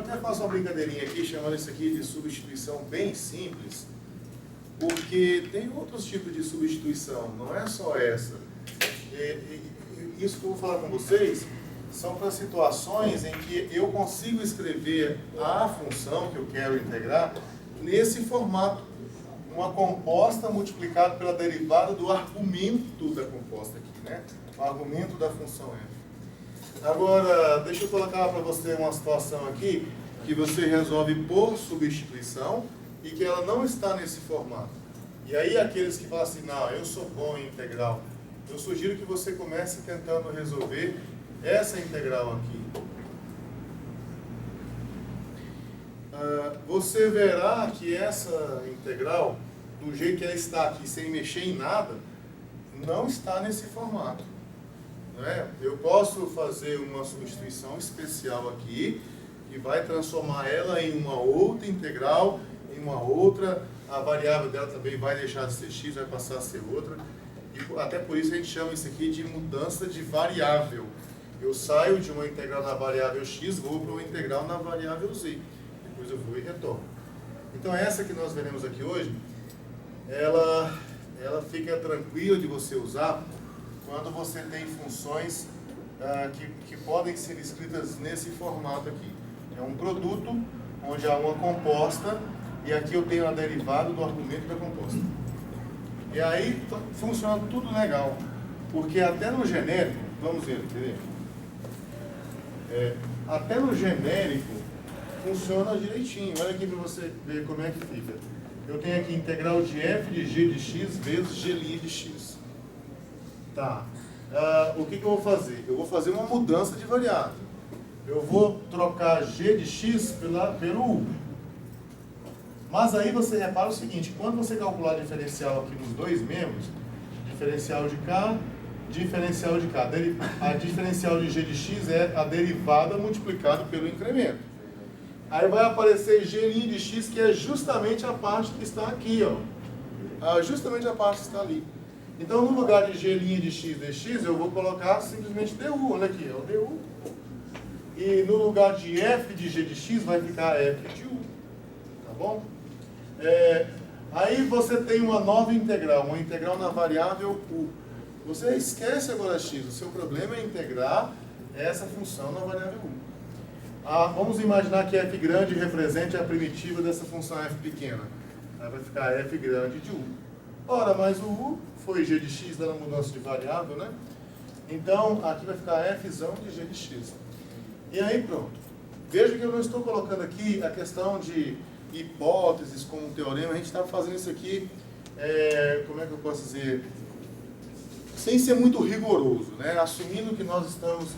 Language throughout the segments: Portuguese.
até faço uma brincadeirinha aqui, chamando isso aqui de substituição bem simples, porque tem outros tipos de substituição, não é só essa. Isso que eu vou falar com vocês são para situações em que eu consigo escrever a função que eu quero integrar nesse formato. Uma composta multiplicada pela derivada do argumento da composta aqui, né? O argumento da função f. Agora, deixa eu colocar para você uma situação aqui que você resolve por substituição e que ela não está nesse formato. E aí aqueles que falam assim, não, eu sou bom em integral, eu sugiro que você comece tentando resolver essa integral aqui. Você verá que essa integral, do jeito que ela está aqui, sem mexer em nada, não está nesse formato. Né? Eu posso fazer uma substituição especial aqui, que vai transformar ela em uma outra integral, em uma outra, a variável dela também vai deixar de ser x, vai passar a ser outra, e até por isso a gente chama isso aqui de mudança de variável. Eu saio de uma integral na variável x, vou para uma integral na variável z. Depois eu vou e retorno. Então essa que nós veremos aqui hoje, ela fica tranquila de você usar quando você tem funções que podem ser escritas nesse formato aqui. É um produto onde há uma composta e aqui eu tenho a derivada do argumento da composta. E aí funciona tudo legal, porque até no genérico, vamos ver, quer ver? Até no genérico funciona direitinho. Olha aqui para você ver como é que fica. Eu tenho aqui integral de f de g de x vezes g' de x. Tá. O que eu vou fazer? Eu vou fazer uma mudança de variável. Eu vou trocar g de x pelo u. Mas aí você repara o seguinte, quando você calcular a diferencial aqui nos dois membros, diferencial de cá, a diferencial de g de x é a derivada multiplicada pelo incremento. Aí vai aparecer g' de x, que é justamente a parte que está aqui, ó. Justamente a parte que está ali. Então, no lugar de g' de x dx, eu vou colocar simplesmente du. Olha aqui, é o du. E no lugar de f de g de x, vai ficar f de u. Tá bom? Aí você tem uma nova integral, uma integral na variável u. Você esquece agora x. O seu problema é integrar essa função na variável u. Vamos imaginar que f grande represente a primitiva dessa função f pequena. Aí vai ficar f grande de u. Ora, mas o u foi g de x dando mudança de variável, né? Então, aqui vai ficar fzão de g de x. E aí pronto. Veja que eu não estou colocando aqui a questão de hipóteses como um teorema. A gente está fazendo isso aqui, como é que eu posso dizer? Sem ser muito rigoroso, né? Assumindo que nós estamos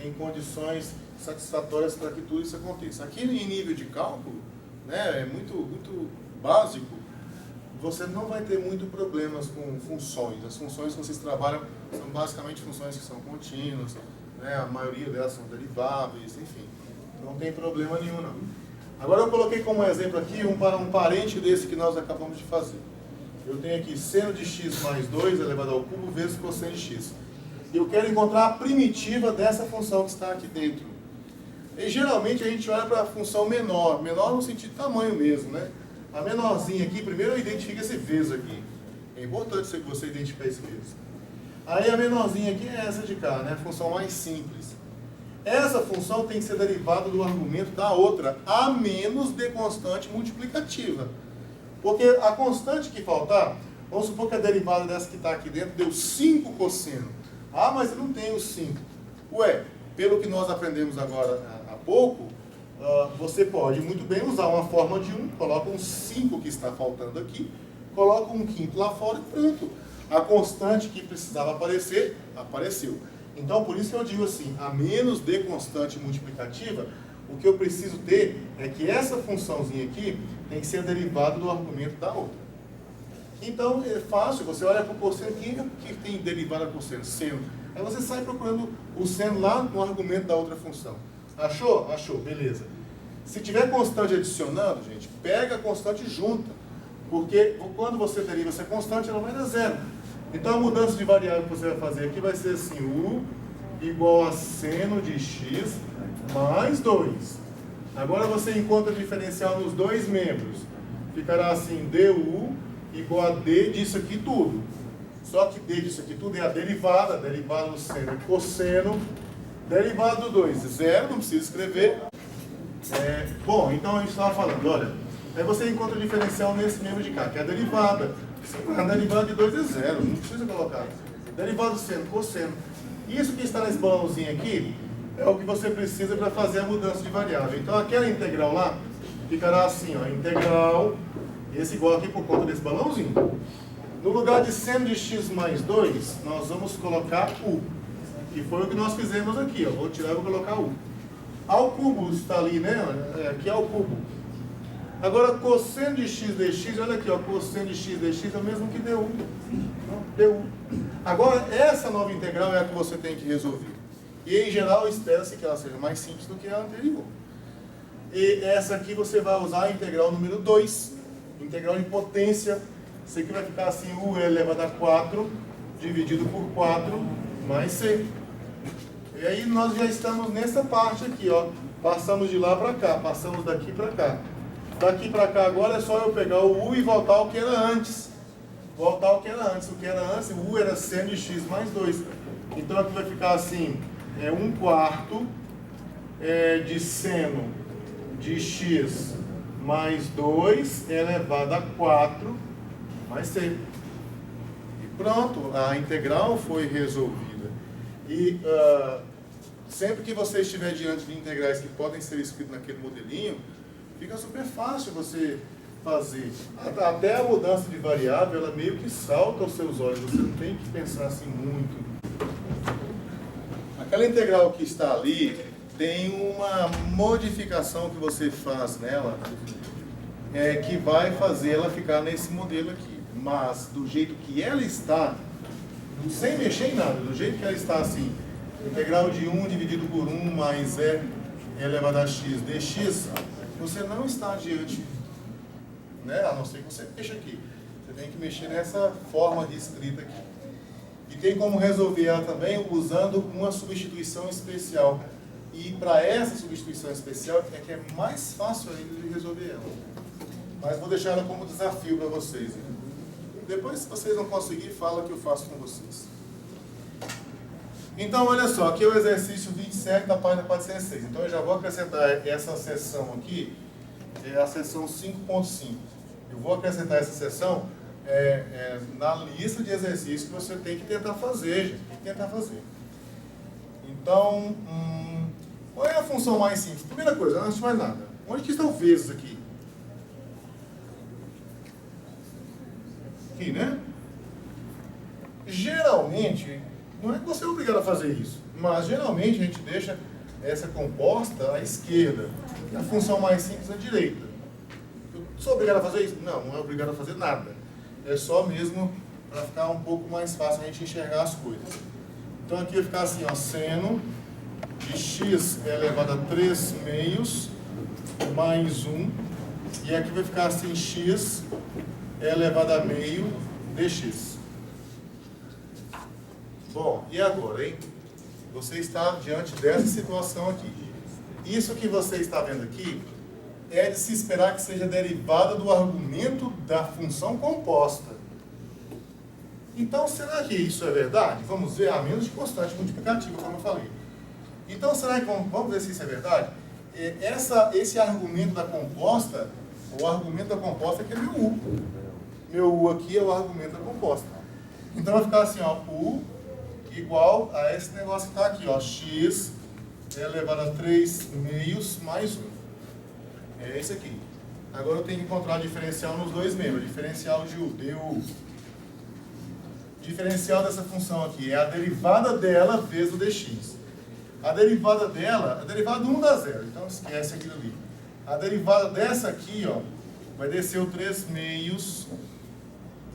em condições satisfatórias para que tudo isso aconteça. Aqui em nível de cálculo, né, é muito básico, você não vai ter muito problemas com funções. As funções que vocês trabalham são basicamente funções que são contínuas, né, a maioria delas são deriváveis, enfim, não tem problema nenhum não. Agora eu coloquei como exemplo aqui um parente desse que nós acabamos de fazer. Eu tenho aqui seno de x mais 2 elevado ao cubo vezes cosseno de x. E eu quero encontrar a primitiva dessa função que está aqui dentro. E geralmente a gente olha para a função menor no sentido de tamanho mesmo, né? A menorzinha aqui, primeiro eu identifico esse vezes aqui. É importante que você identificar esse vezes. Aí a menorzinha aqui é essa de cá, né? A função mais simples. Essa função tem que ser derivada do argumento da outra, a menos de constante multiplicativa. Porque a constante que faltar, vamos supor que a derivada dessa que está aqui dentro deu 5 cosseno. Ah, mas eu não tenho 5. Ué, pelo que nós aprendemos agora há pouco, você pode muito bem usar uma forma de 1, coloca um 5 que está faltando aqui, coloca um quinto lá fora e pronto. A constante que precisava aparecer, apareceu. Então, por isso que eu digo assim, a menos de constante multiplicativa, o que eu preciso ter é que essa funçãozinha aqui tem que ser derivada do argumento da outra. Então, é fácil, você olha para o cosseno, que tem derivada cosseno? Seno. Aí você sai procurando o seno lá no argumento da outra função. Achou? Achou, beleza. Se tiver constante adicionando, gente, pega a constante junta. Porque quando você deriva essa constante, ela vai dar zero. Então a mudança de variável que você vai fazer aqui vai ser assim, u igual a seno de x mais 2. Agora você encontra o diferencial nos dois membros. Ficará assim, du igual a d disso aqui tudo. Só que d disso aqui tudo é a derivada do seno é cosseno, derivada do 2, zero, não precisa escrever. Bom, então a gente estava falando, olha, aí você encontra o diferencial nesse membro de cá, que é a derivada. A derivada de 2 é zero, não precisa colocar. Derivada do seno, cosseno. Isso que está nesse balãozinho aqui é o que você precisa para fazer a mudança de variável. Então aquela integral lá ficará assim, ó, integral, esse igual aqui por conta desse balãozinho. No lugar de seno de x mais 2, nós vamos colocar u. Que foi o que nós fizemos aqui, ó. Vou tirar e vou colocar u. Ao cubo está ali, né? Aqui é o cubo. Agora, cosseno de x dx, olha aqui, ó, cosseno de x dx é o mesmo que du. Du. Agora, essa nova integral é a que você tem que resolver. E, em geral, espera-se que ela seja mais simples do que a anterior. E essa aqui você vai usar a integral número 2, integral de potência. Isso aqui vai ficar assim, u elevado a 4, dividido por 4, mais c. E aí nós já estamos nessa parte aqui, ó. Passamos de lá para cá, passamos daqui para cá. Daqui para cá agora é só eu pegar o u e voltar ao que era antes. Voltar ao que era antes. O que era antes, o u era seno de x mais 2. Então aqui vai ficar assim, 1/4 de seno de x mais 2 elevado a 4 mais c. E pronto, a integral foi resolvida. E sempre que você estiver diante de integrais que podem ser escritos naquele modelinho, fica super fácil você fazer. Até a mudança de variável, ela meio que salta aos seus olhos, você não tem que pensar assim muito. Aquela integral que está ali, tem uma modificação que você faz nela, que vai fazer ela ficar nesse modelo aqui. Mas, do jeito que ela está, sem mexer em nada, do jeito que ela está assim, integral de 1 dividido por 1 mais e elevado a x dx, você não está diante, né? A não ser que você mexa aqui. Você tem que mexer nessa forma de escrita aqui. E tem como resolver ela também usando uma substituição especial. E para essa substituição especial é que é mais fácil ainda de resolver ela. Mas vou deixar ela como desafio para vocês. Depois, se vocês não conseguirem, fala que eu faço com vocês. Então, olha só, aqui é o exercício 27 da página 406. Então, eu já vou acrescentar essa seção aqui, é a seção 5.5. Eu vou acrescentar essa seção na lista de exercícios que você tem que tentar fazer, gente. Tem que tentar fazer. Então, qual é a função mais simples? Primeira coisa, antes de mais nada, onde que estão vezes aqui? Aqui, né? Geralmente, não é que você é obrigado a fazer isso, mas geralmente a gente deixa essa composta à esquerda, e a função mais simples à direita. Eu sou obrigado a fazer isso? Não, não é obrigado a fazer nada. É só mesmo para ficar um pouco mais fácil a gente enxergar as coisas. Então aqui vai ficar assim, ó, seno de x elevado a 3 meios mais 1, e aqui vai ficar assim, x elevado a meio dx. Bom, e agora, hein? Você está diante dessa situação aqui. Isso que você está vendo aqui é de se esperar que seja derivada do argumento da função composta. Então, será que isso é verdade? Vamos ver, a menos de constante multiplicativa, como eu falei. Então, será que vamos ver se isso é verdade? Esse argumento da composta, o argumento da composta aqui é meu u. Meu u aqui é o argumento da composta. Então, vai ficar assim, ó, u igual a esse negócio que está aqui, ó, x elevado a 3 meios mais 1. É esse aqui. Agora eu tenho que encontrar o diferencial nos dois membros. Diferencial de u, du. Diferencial dessa função aqui é a derivada dela vezes o dx. A derivada dela, a derivada 1 dá zero, então esquece aquilo ali. A derivada dessa aqui, ó, vai descer o 3 meios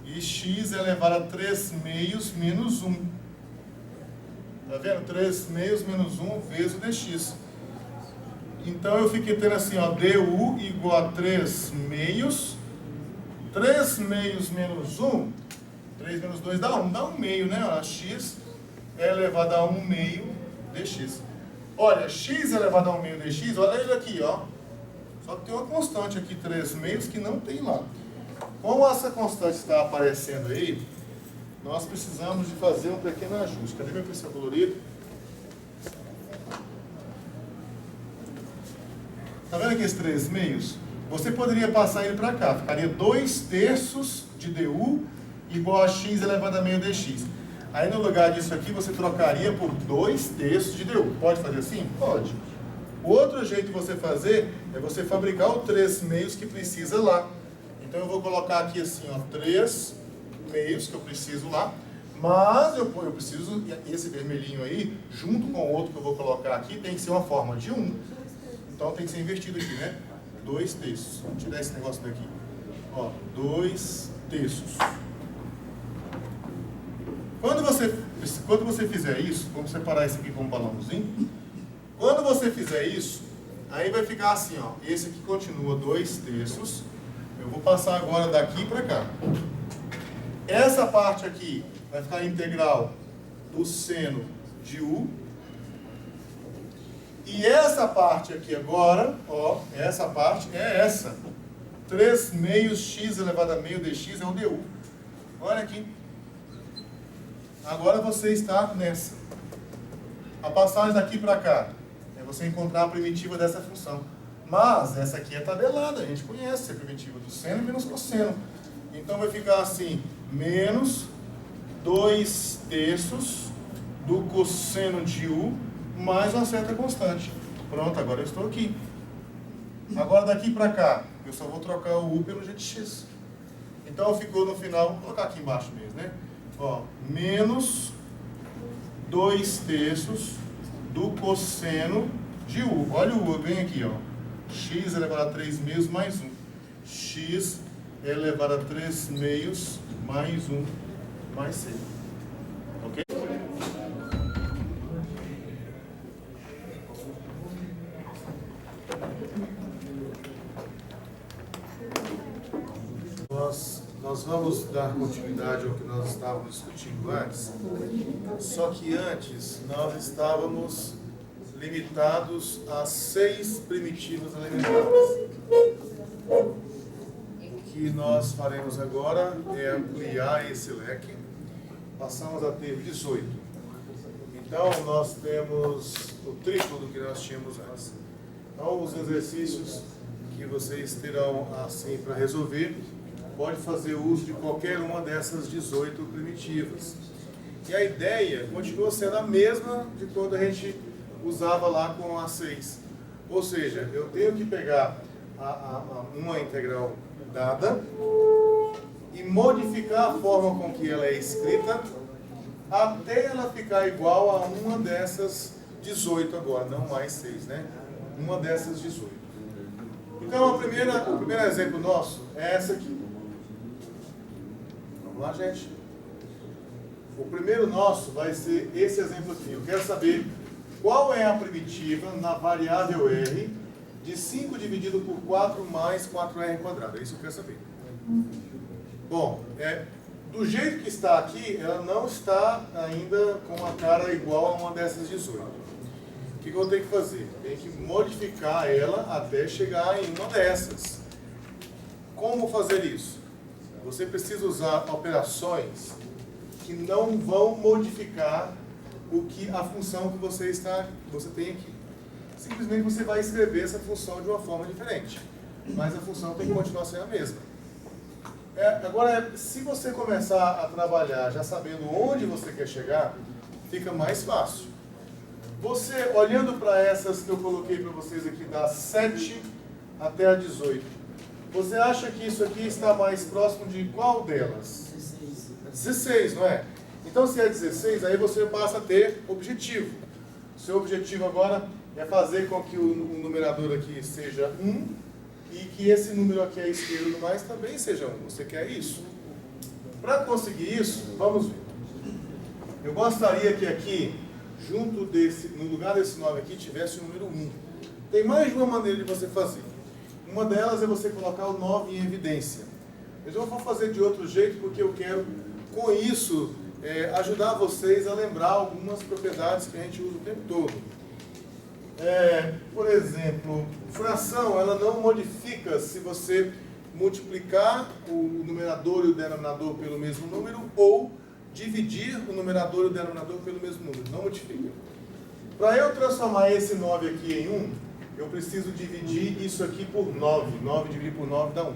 e x elevado a 3 meios menos 1. Tá vendo? 3 meios menos 1 vezes o dx. Então eu fiquei tendo assim, ó, du igual a 3 meios. 3 meios menos 1, 3 menos 2 dá 1 meio, né? Ó, x é elevado a 1 meio dx. Olha, x elevado a 1 meio dx, olha ele aqui, ó. Só que tem uma constante aqui, 3/2, que não tem lá. Como essa constante está aparecendo aí, nós precisamos de fazer um pequeno ajuste. Cadê meu pincel colorido? Está vendo aqui esses 3/2? Você poderia passar ele para cá. Ficaria 2/3 de du igual a x elevado a meio dx. Aí no lugar disso aqui, você trocaria por 2/3 de du. Pode fazer assim? Pode. O outro jeito de você fazer é você fabricar o 3/2 que precisa lá. Então eu vou colocar aqui assim, ó, 3/2 que eu preciso lá. Mas eu preciso, esse vermelhinho aí, junto com o outro que eu vou colocar aqui, tem que ser uma forma de 1. Então tem que ser invertido aqui, né? 2/3. Vamos tirar esse negócio daqui. Ó, 2/3. Quando você fizer isso, vamos separar isso aqui com um balãozinho. Quando você fizer isso, aí vai ficar assim, ó. Esse aqui continua 2/3. Eu vou passar agora daqui para cá. Essa parte aqui vai ficar integral do seno de u. E essa parte aqui agora, ó, essa parte é essa. 3/2 x elevado a meio dx é o du. Olha aqui. Agora você está nessa. A passagem daqui para cá é você encontrar a primitiva dessa função. Mas essa aqui é tabelada, a gente conhece a primitiva do seno menos cosseno. Então vai ficar assim, menos 2/3 do cosseno de u mais uma certa constante. Pronto, agora eu estou aqui. Agora daqui para cá, eu só vou trocar o u pelo g de x. Então ficou no final, vou colocar aqui embaixo mesmo, né? Ó, menos 2/3 do cosseno de u. Olha o u, vem aqui, ó. X elevado a 3/2 mais 1. X elevado a 3/2 mais 1 mais c. Ok? Nós vamos dar continuidade ao que nós estávamos discutindo antes, só que antes nós estávamos limitados a 6 primitivas elementares. O que nós faremos agora é ampliar esse leque, passamos a ter 18. Então nós temos o triplo do que nós tínhamos antes. Então os exercícios que vocês terão assim para resolver, pode fazer uso de qualquer uma dessas 18 primitivas. E a ideia continua sendo a mesma de quando a gente usava lá com a 6. Ou seja, eu tenho que pegar uma integral dada e modificar a forma com que ela é escrita até ela ficar igual a uma dessas 18 agora, não mais 6, né? Uma dessas 18. Então, o primeiro exemplo nosso é essa aqui. Vamos lá, gente. O primeiro nosso vai ser esse exemplo aqui. Eu quero saber qual é a primitiva na variável r de 5 dividido por 4 mais 4r quadrado. É isso que eu quero saber. Bom, do jeito que está aqui, ela não está ainda com uma cara igual a uma dessas 18. O que eu vou ter que fazer? Tenho que modificar ela até chegar em uma dessas. Como fazer isso? Você precisa usar operações que não vão modificar a função que você tem aqui. Simplesmente você vai escrever essa função de uma forma diferente, mas a função tem que continuar sendo a mesma. Agora, se você começar a trabalhar já sabendo onde você quer chegar, fica mais fácil. Você, olhando para essas que eu coloquei para vocês aqui, da 7 até a 18, você acha que isso aqui está mais próximo de qual delas? 16, não é? Então, se é 16, aí você passa a ter objetivo. O seu objetivo agora é fazer com que o numerador aqui seja 1 e que esse número aqui à esquerda do mais também seja 1. Você quer isso? Para conseguir isso, vamos ver. Eu gostaria que aqui, no lugar desse 9 aqui, tivesse o número 1. Tem mais de uma maneira de você fazer. Uma delas é você colocar o 9 em evidência. Mas eu vou fazer de outro jeito porque eu quero, com isso, ajudar vocês a lembrar algumas propriedades que a gente usa o tempo todo. Por exemplo, fração, ela não modifica se você multiplicar o numerador e o denominador pelo mesmo número ou dividir o numerador e o denominador pelo mesmo número. Não modifica. Para eu transformar esse 9 aqui em 1, eu preciso dividir isso aqui por 9. 9 dividido por 9 dá 1.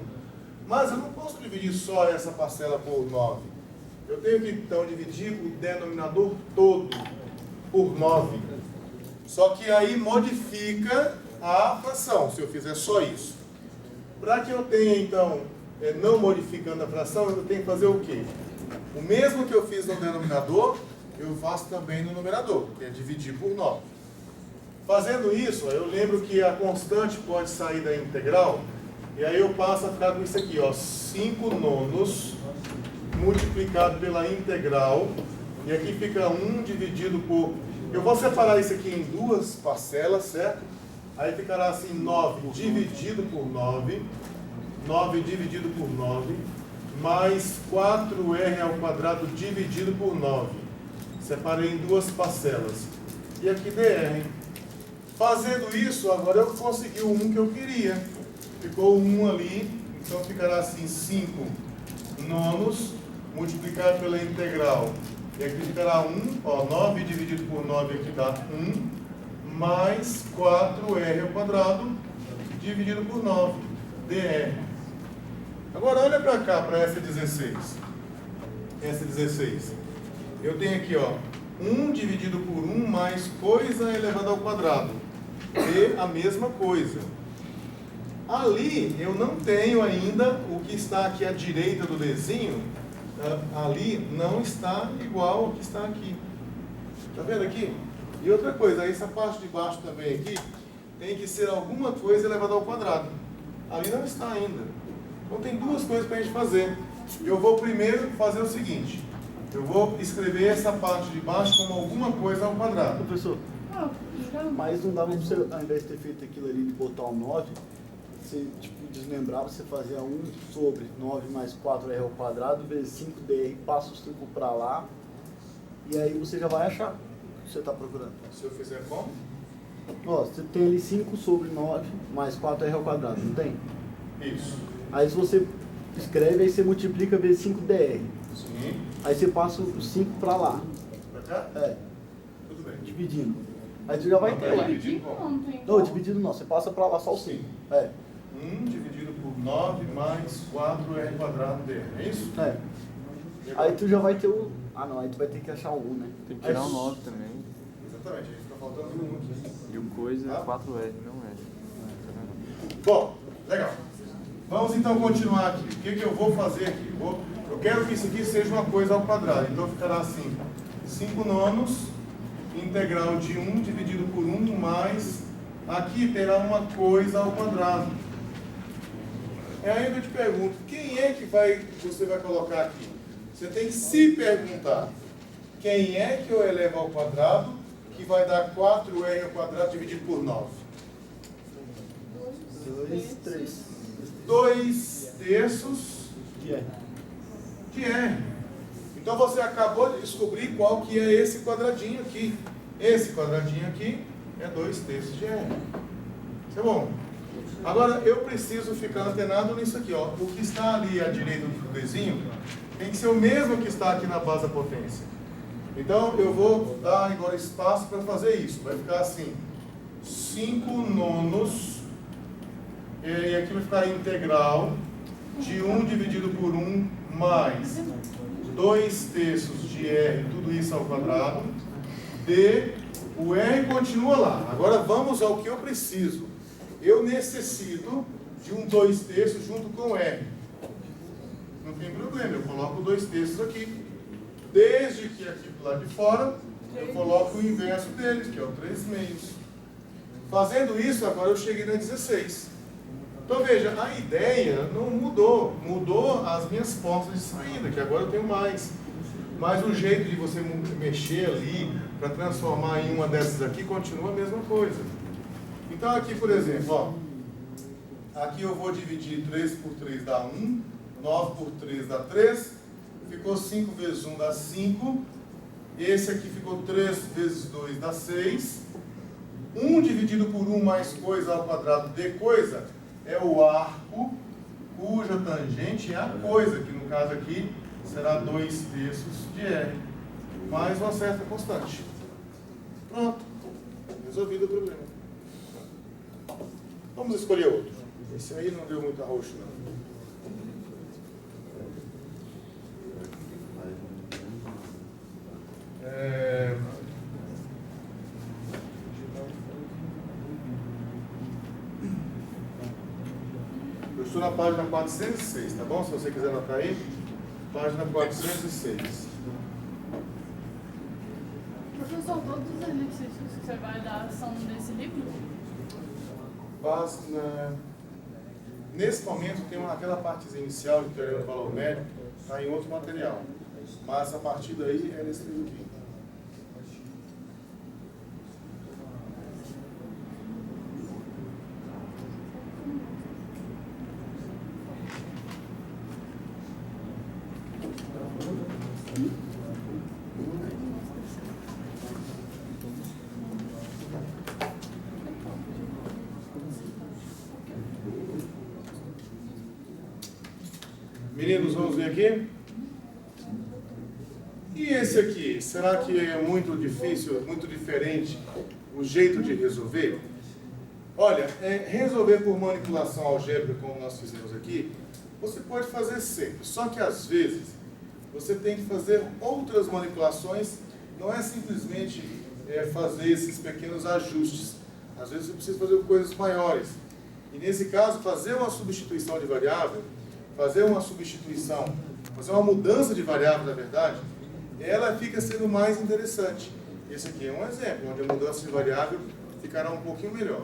Mas eu não posso dividir só essa parcela por 9. Eu tenho que, então, dividir o denominador todo por 9. Só que aí modifica a fração, se eu fizer só isso. Para que eu tenha, então, não modificando a fração, eu tenho que fazer o quê? O mesmo que eu fiz no denominador, eu faço também no numerador, que é dividir por 9. Fazendo isso, eu lembro que a constante pode sair da integral, e aí eu passo a ficar com isso aqui, ó, 5 nonos multiplicado pela integral, e aqui fica 1 dividido por... Eu vou separar isso aqui em duas parcelas, certo? Aí ficará assim, 9 dividido por 9, 9 dividido por 9, mais 4r ao quadrado dividido por 9. Separei em duas parcelas. E aqui dr. Fazendo isso, agora eu consegui o 1 que eu queria. Ficou 1 ali, então ficará assim, 5 nonos multiplicado pela integral. E aqui ficará 1, ó, 9 dividido por 9 aqui dá 1, mais 4r ao quadrado dividido por 9, dr. Agora olha para cá, para essa 16. Essa 16. Eu tenho aqui, ó, 1 dividido por 1 mais coisa elevada ao quadrado. E a mesma coisa. Ali eu não tenho ainda o que está aqui à direita do desenho. Ali não está igual ao que está aqui. Está vendo aqui? E outra coisa, essa parte de baixo também aqui tem que ser alguma coisa elevada ao quadrado. Ali não está ainda. Então tem duas coisas para a gente fazer. Eu vou primeiro fazer o seguinte. Eu vou escrever essa parte de baixo como alguma coisa ao quadrado. Professor, mas não dava para você, ao invés de ter feito aquilo ali de botar o 9, você tipo, desmembrava, você fazia 1 sobre 9 mais 4r ao quadrado, vezes 5dr, passa o 5 para lá, e aí você já vai achar o que você está procurando. Se eu fizer como? Ó, você tem ali 5 sobre 9 mais 4r ao quadrado, não tem? Isso. Aí se você escreve, aí você multiplica vezes 5dr. Sim. Aí você passa o 5 para lá. Para cá? É. Tudo bem. Dividindo. Aí você já vai ter lá. Dividindo como? Não, dividido não, você passa para lá só o 5. É. 1 dividido por 9 mais 4r quadrado dr. É isso? É. Aí tu já vai ter o... Ah não, aí tu vai ter que achar o 1, né? Tem que tirar o 9 também. Exatamente, aí fica faltando 1 aqui. E o coisa é Tá? 4R, não é. Bom, legal. Vamos então continuar aqui. O que eu vou fazer aqui? Eu quero que isso aqui seja uma coisa ao quadrado. Então ficará assim, 5 nonos, integral de 1 dividido por 1 mais... Aqui terá uma coisa ao quadrado. Aí eu te pergunto, quem é que você vai colocar aqui? Você tem que se perguntar, quem é que eu elevo ao quadrado que vai dar 4r ao quadrado dividido por 9? 2, 3. 2 terços Que é? de r. Então você acabou de descobrir qual que é esse quadradinho aqui. Esse quadradinho aqui é 2 terços de r. Isso é bom. Agora eu preciso ficar antenado nisso aqui, ó. O que está ali à direita do desenho tem que ser o mesmo que está aqui na base da potência. Então eu vou dar agora espaço para fazer isso. Vai ficar assim, 5 nonos, e aqui vai ficar integral de 1 dividido por 1 mais 2 terços de r, tudo isso ao quadrado, de... O r continua lá. Agora vamos ao que eu preciso. Eu necessito de um 2 terços junto com r. Não tem problema, eu coloco 2 terços aqui. Desde que aqui do lado de fora, eu coloco o inverso deles, que é o 3 meios. Fazendo isso, agora eu cheguei na 16. Então veja, a ideia não mudou. Mudou as minhas portas de saída, que agora eu tenho mais. Mas o jeito de você mexer ali, para transformar em uma dessas aqui, continua a mesma coisa. Então aqui, por exemplo, ó, aqui eu vou dividir 3 por 3 dá 1, 9 por 3 dá 3, ficou 5 vezes 1 dá 5, esse aqui ficou 3 vezes 2 dá 6, 1 dividido por 1 mais coisa ao quadrado de coisa é o arco cuja tangente é a coisa, que no caso aqui será 2/3 de R, mais uma certa constante. Pronto, resolvido o problema. Vamos escolher outro. Esse aí não deu muito arroxo, não. Eu estou na página 406, tá bom? Se você quiser anotar aí, página 406. Professor, todos os exercícios que você vai dar são nesse livro? Nesse momento tem aquela partezinha inicial de teoria do valor médio, está em outro material. Mas a partir daí é nesse livro aqui. Meninos, vamos ver aqui. E esse aqui? Será que é muito difícil, muito diferente o jeito de resolver? Olha, resolver por manipulação algébrica, como nós fizemos aqui, você pode fazer sempre. Só que às vezes você tem que fazer outras manipulações. Não é simplesmente fazer esses pequenos ajustes. Às vezes você precisa fazer coisas maiores. E nesse caso, fazer uma substituição de variável, fazer uma mudança de variável, na verdade, ela fica sendo mais interessante. Esse aqui é um exemplo, onde a mudança de variável ficará um pouquinho melhor.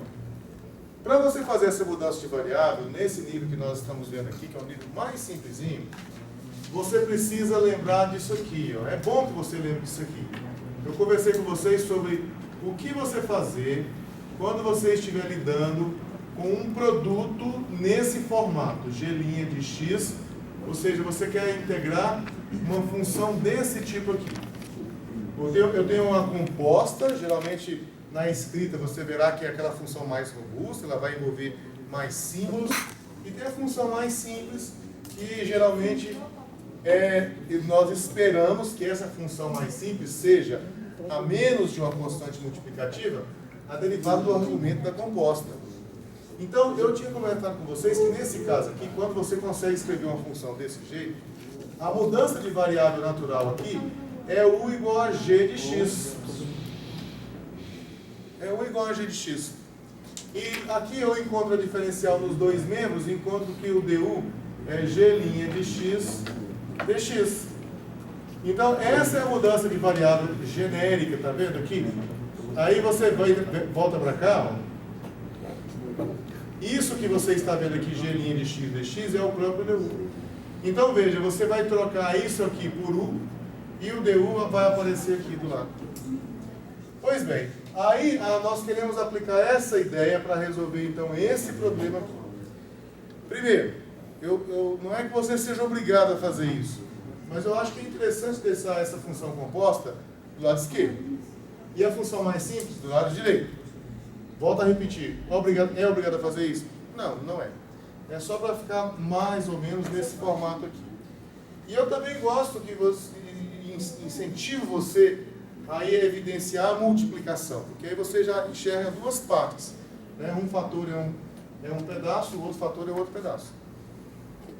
Para você fazer essa mudança de variável, nesse nível que nós estamos vendo aqui, que é um nível mais simplesinho, você precisa lembrar disso aqui. Ó. É bom que você lembre disso aqui. Eu conversei com vocês sobre o que você fazer quando você estiver lidando com um produto nesse formato, g' de x, ou seja, você quer integrar uma função desse tipo aqui. Eu tenho uma composta, geralmente na escrita você verá que é aquela função mais robusta, ela vai envolver mais símbolos, e tem a função mais simples, que geralmente nós esperamos que essa função mais simples seja, a menos de uma constante multiplicativa, a derivada do argumento da composta. Então, eu tinha comentado com vocês que nesse caso aqui, quando você consegue escrever uma função desse jeito, a mudança de variável natural aqui é u igual a g de x. É u igual a g de x. E aqui eu encontro a diferencial nos dois membros, encontro que o du é g' de x dx. Então, essa é a mudança de variável genérica, tá vendo aqui? Aí você volta para cá, ó. Isso que você está vendo aqui, g' de x dx, é o próprio du. Então veja, você vai trocar isso aqui por u, e o du vai aparecer aqui do lado. Pois bem, aí nós queremos aplicar essa ideia para resolver então esse problema aqui. Primeiro, não é que você seja obrigado a fazer isso, mas eu acho que é interessante deixar essa função composta do lado esquerdo, e a função mais simples do lado direito. Volto a repetir, é obrigado a fazer isso? Não, não é. É só para ficar mais ou menos nesse formato aqui. E eu também gosto que incentivo você a evidenciar a multiplicação, porque aí você já enxerga duas partes. Né? Um fator é um pedaço, o outro fator é outro pedaço.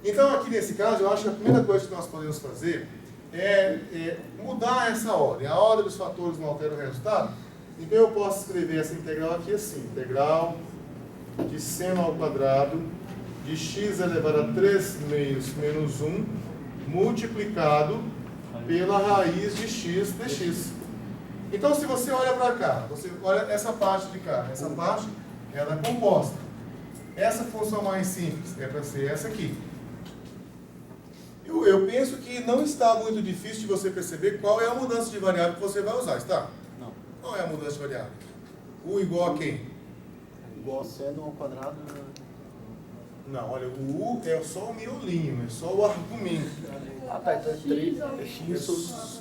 Então aqui nesse caso, eu acho que a primeira coisa que nós podemos fazer é mudar essa ordem. A ordem dos fatores não altera o resultado. Então eu posso escrever essa integral aqui assim, integral de seno ao quadrado de x elevado a 3 meios menos 1 multiplicado pela raiz de x dx. Então se você olha para cá, você olha essa parte de cá, essa parte ela é composta. Essa função mais simples é para ser essa aqui. Eu penso que não está muito difícil de você perceber qual é a mudança de variável que você vai usar, está? Não. Qual é a mudança de variável? U igual a quem? Igual a seno ao quadrado. Não, olha, o U é só o miolinho, é só o argumento. Ah, tá, então é 3, é x.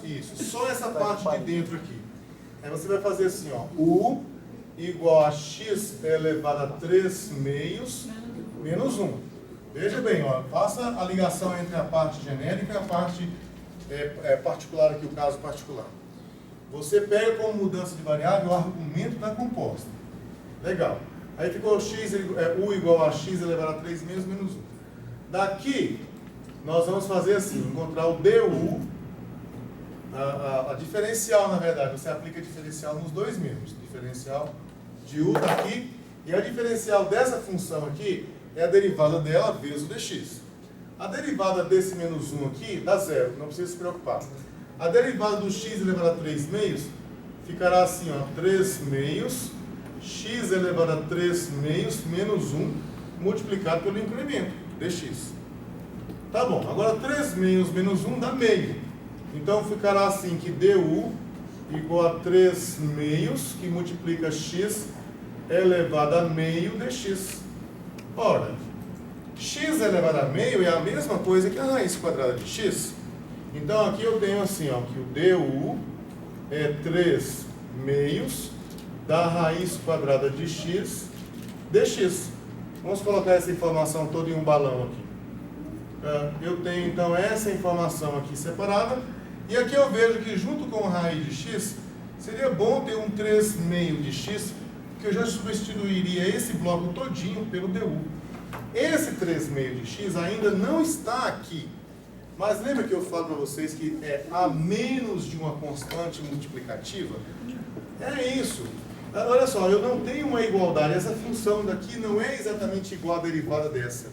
Isso, só essa parte de dentro aqui. Aí você vai fazer assim, ó, U igual a x elevado a 3 meios menos 1. Veja bem, ó, faça a ligação entre a parte genérica e a parte particular aqui, o caso particular. Você pega como mudança de variável o argumento da composta. Legal. Aí ficou u igual a x elevado a 3 meios menos 1. Daqui, nós vamos fazer assim, encontrar o du, a diferencial, na verdade. Você aplica a diferencial nos dois mesmos. Diferencial de u está aqui, e a diferencial dessa função aqui é a derivada dela vezes o dx. A derivada desse menos 1 aqui dá zero, não precisa se preocupar. A derivada do x elevado a 3 meios ficará assim, ó, 3 meios, x elevado a 3 meios menos 1 multiplicado pelo incremento, dx. Tá bom, agora 3 meios menos 1 dá meio. Então ficará assim que du igual a 3 meios, que multiplica x elevado a meio dx. Ora, x elevado a meio é a mesma coisa que a raiz quadrada de x. Então aqui eu tenho assim, ó, que o du é 3 meios da raiz quadrada de x dx. Vamos colocar essa informação toda em um balão aqui. Eu tenho então essa informação aqui separada. E aqui eu vejo que junto com a raiz de x, seria bom ter um 3 meio de x, porque eu já substituiria esse bloco todinho pelo du. Esse 3 meio de x ainda não está aqui. Mas lembra que eu falo para vocês que é a menos de uma constante multiplicativa? É isso. Olha só, eu não tenho uma igualdade. Essa função daqui não é exatamente igual à derivada dessa.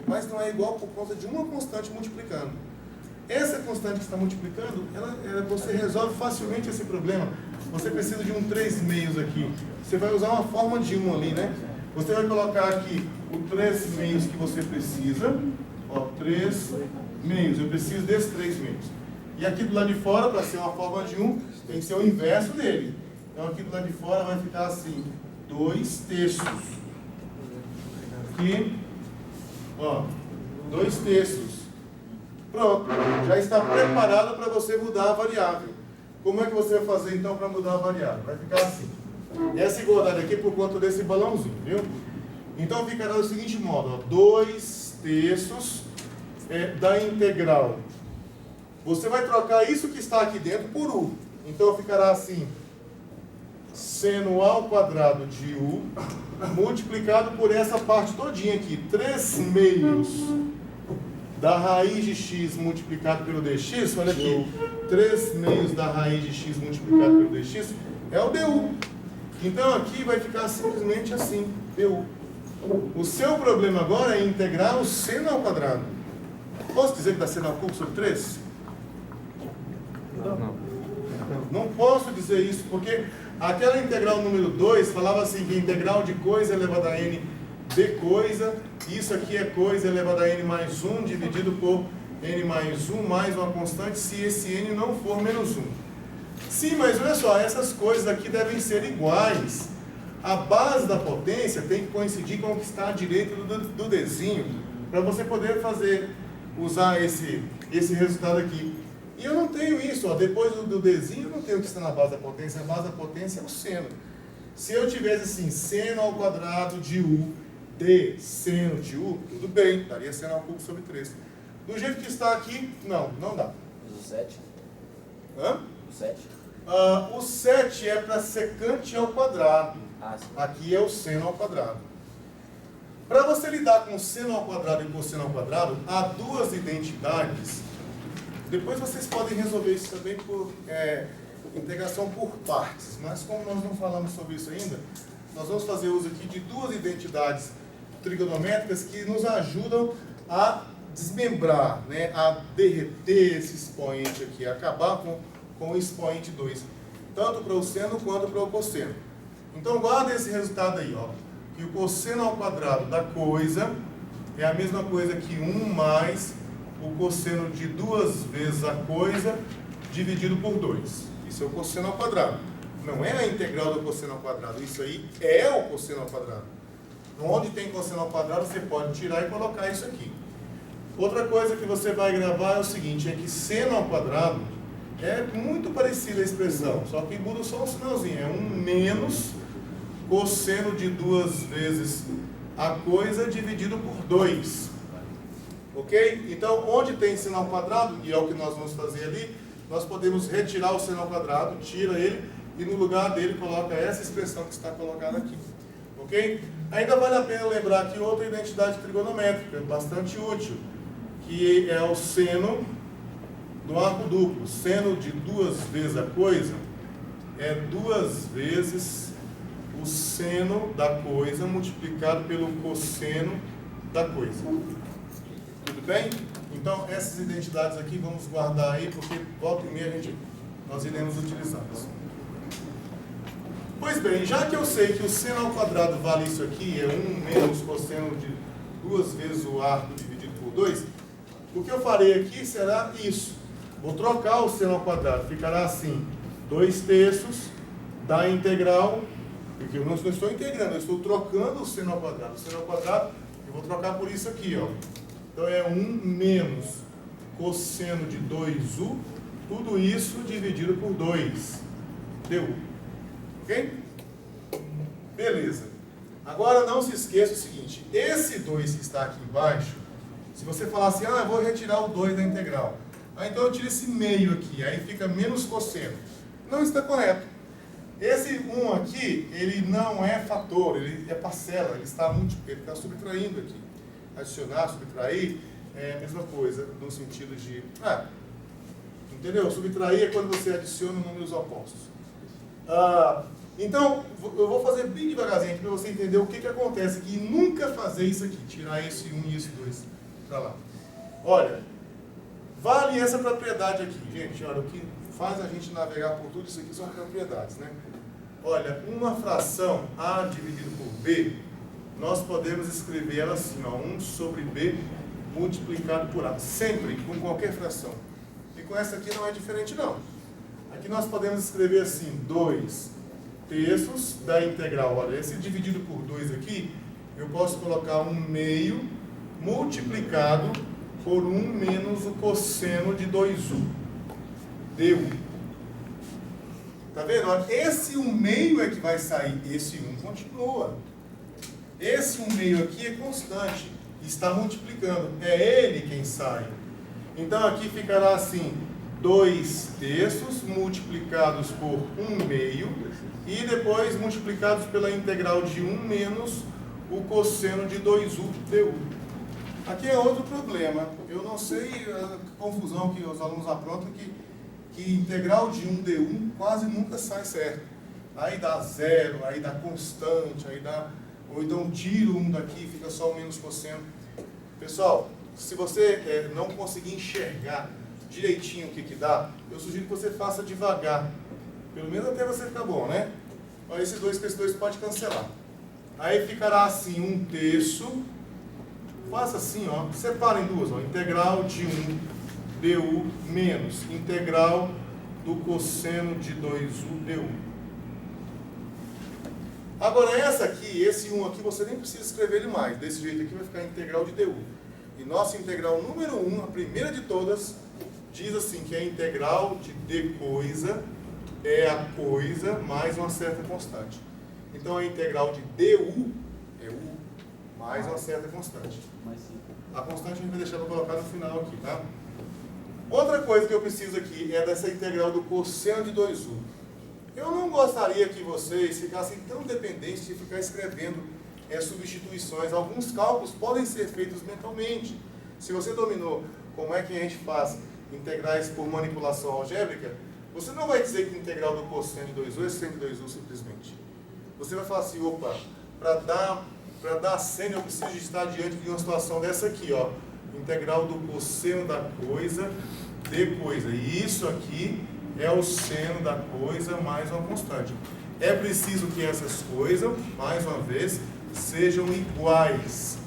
Mas não é igual por conta de uma constante multiplicando. Essa constante que está multiplicando, você resolve facilmente esse problema. Você precisa de um 3 meios aqui. Você vai usar uma forma de 1 ali, né? Você vai colocar aqui o 3 meios que você precisa. Ó, 3 meios. Eu preciso desses 3 meios. E aqui do lado de fora, para ser uma forma de 1, tem que ser o inverso dele. Então aqui do lado de fora vai ficar assim, 2 terços. Aqui, ó, 2 terços. Pronto, já está preparado para você mudar a variável. Como é que você vai fazer então para mudar a variável? Vai ficar assim. Essa igualdade aqui por conta desse balãozinho, viu? Então ficará do seguinte modo, ó, 2 terços da integral. Você vai trocar isso que está aqui dentro por u. Então ficará assim, seno ao quadrado de u, multiplicado por essa parte todinha aqui, 3 meios da raiz de x multiplicado pelo dx, olha aqui, 3 meios da raiz de x multiplicado pelo dx é o du. Então aqui vai ficar simplesmente assim, du. O seu problema agora é integrar o seno ao quadrado. Posso dizer que dá seno ao cubo sobre 3? Não posso dizer isso, porque aquela integral número 2 falava assim, que a integral de coisa elevada a n de coisa, isso aqui é coisa elevada a n mais 1 dividido por n mais 1 mais uma constante se esse n não for menos 1. Sim, mas olha só, essas coisas aqui devem ser iguais. A base da potência tem que coincidir com o que está à direita do desenho, para você poder usar esse resultado aqui. E eu não tenho isso, ó, depois do desenho eu não tenho o que está na base da potência, a base da potência é o seno. Se eu tivesse assim, seno ao quadrado de u de seno de u, tudo bem, daria seno ao cubo sobre 3. Do jeito que está aqui, não dá. O 7? Hã? O 7? O 7 é para secante ao quadrado. Sim. Aqui é o seno ao quadrado. Para você lidar com seno ao quadrado e cosseno ao quadrado, há duas identidades. Depois vocês podem resolver isso também por integração por partes. Mas como nós não falamos sobre isso ainda, nós vamos fazer uso aqui de duas identidades trigonométricas que nos ajudam a desmembrar, né, a derreter esse expoente aqui, acabar com o expoente 2, tanto para o seno quanto para o cosseno. Então guarda esse resultado aí, ó, que o cosseno ao quadrado da coisa é a mesma coisa que 1 mais o cosseno de 2 vezes a coisa dividido por 2. Isso é o cosseno ao quadrado. Não é a integral do cosseno ao quadrado, isso aí é o cosseno ao quadrado. Onde tem cosseno ao quadrado, você pode tirar e colocar isso aqui. Outra coisa que você vai gravar é o seguinte, é que seno ao quadrado é muito parecida a expressão, só que muda só um sinalzinho, é 1 menos cosseno de 2 vezes a coisa dividido por 2. Ok? Então, onde tem seno ao quadrado, e é o que nós vamos fazer ali, nós podemos retirar o seno ao quadrado, tira ele, e no lugar dele coloca essa expressão que está colocada aqui. Ok? Ainda vale a pena lembrar aqui outra identidade trigonométrica, bastante útil, que é o seno do arco duplo. Seno de 2 vezes a coisa é 2 vezes o seno da coisa multiplicado pelo cosseno da coisa. Tudo bem? Então, essas identidades aqui vamos guardar aí, porque volta e meia nós iremos utilizá-las. Pois bem, já que eu sei que o seno ao quadrado vale isso aqui, é 1 menos cosseno de 2 vezes o arco dividido por 2, o que eu farei aqui será isso. Vou trocar o seno ao quadrado, ficará assim, 2/3 da integral, porque eu não estou integrando, eu estou trocando o seno ao quadrado. O seno ao quadrado, eu vou trocar por isso aqui, ó. Então é 1 menos cosseno de 2u, tudo isso dividido por 2, du. Ok? Beleza. Agora não se esqueça o seguinte, esse 2 que está aqui embaixo, se você falar assim, eu vou retirar o 2 da integral. Então eu tiro esse meio aqui, aí fica menos cosseno. Não está correto. Esse 1 aqui, ele não é fator, ele é parcela, ele está subtraindo aqui. Adicionar, subtrair, é a mesma coisa, no sentido de... entendeu? Subtrair é quando você adiciona números opostos. Então, eu vou fazer bem devagarzinho aqui para você entender o que acontece aqui e nunca fazer isso aqui, tirar esse 1 e esse 2 para lá. Olha, vale essa propriedade aqui, gente. Olha, o que faz a gente navegar por tudo isso aqui são propriedades, né? Olha, uma fração A dividido por B, nós podemos escrever ela assim, ó, 1 sobre B multiplicado por A. Sempre, com qualquer fração. E com essa aqui não é diferente, não. Aqui nós podemos escrever assim, 2/3 da integral. Olha, esse dividido por 2 aqui, eu posso colocar 1/2 multiplicado por 1 menos o cosseno de 2u. du. Tá vendo? Olha, esse 1/2 é que vai sair, esse 1 continua. Esse 1/2 aqui é constante, está multiplicando, é ele quem sai. Então aqui ficará assim, 2/3 multiplicados por 1/2 e depois multiplicados pela integral de 1 menos o cosseno de 2u du. Aqui é outro problema, eu não sei a confusão que os alunos aprontam que integral de 1 du quase nunca sai certo. Aí dá 0, aí dá constante, aí dá... Ou então tiro 1 daqui, fica só o menos cosseno. Pessoal, se você não conseguir enxergar direitinho o que dá, eu sugiro que você faça devagar. Pelo menos até você ficar bom, né? Olha, esse 2 com esse 2 pode cancelar. Aí ficará assim, 1/3. Faça assim, ó. Separa em duas, ó. Integral de 1 du menos integral do cosseno de 2u du. Agora essa aqui, esse 1 aqui, você nem precisa escrever ele mais. Desse jeito aqui vai ficar integral de du. E nossa integral número 1, a primeira de todas, diz assim que a integral de d coisa é a coisa mais uma certa constante. Então a integral de du é u mais uma certa constante. A constante a gente vai deixar para colocar no final aqui, tá? Outra coisa que eu preciso aqui é dessa integral do cosseno de 2u. Eu não gostaria que vocês ficassem tão dependentes de ficar escrevendo substituições. Alguns cálculos podem ser feitos mentalmente. Se você dominou como é que a gente faz integrais por manipulação algébrica, você não vai dizer que a integral do cosseno de 2u é seno de 2u simplesmente. Você vai falar assim, opa, para dar seno eu preciso estar diante de uma situação dessa aqui, ó. Integral do cosseno da coisa de coisa. E isso aqui é o seno da coisa mais uma constante. É preciso que essas coisas, mais uma vez, sejam iguais,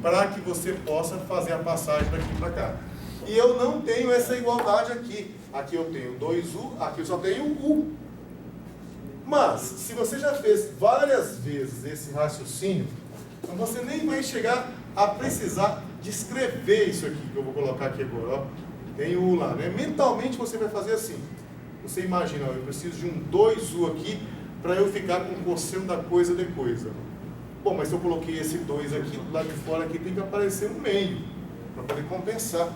para que você possa fazer a passagem daqui para cá. E eu não tenho essa igualdade aqui. Aqui eu tenho 2u, aqui eu só tenho u. Mas, se você já fez várias vezes esse raciocínio, então você nem vai chegar a precisar de escrever isso aqui, que eu vou colocar aqui agora. Ó. Tem o u lá, né? Mentalmente você vai fazer assim. Você imagina, ó, eu preciso de um 2u aqui para eu ficar com o cosseno da coisa de coisa. Bom, mas se eu coloquei esse 2 aqui, do lado de fora aqui tem que aparecer um meio, para poder compensar.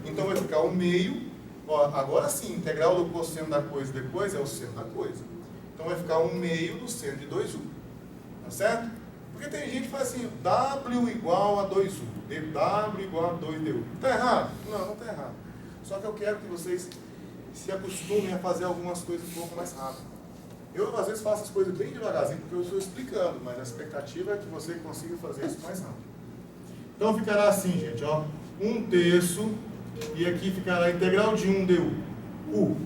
Então vai ficar o meio, ó, agora sim, integral do cosseno da coisa de coisa é o seno da coisa. Então vai ficar 1 meio do seno de 2u. Tá certo? Porque tem gente que faz assim, W igual a 2u, dw igual a 2du. Está errado? Não, não está errado. Só que eu quero que vocês se acostumem a fazer algumas coisas um pouco mais rápido. Eu, às vezes, faço as coisas bem devagarzinho, porque eu estou explicando, mas a expectativa é que você consiga fazer isso mais rápido. Então, ficará assim, gente, ó, 1/3, e aqui ficará a integral de 1 du.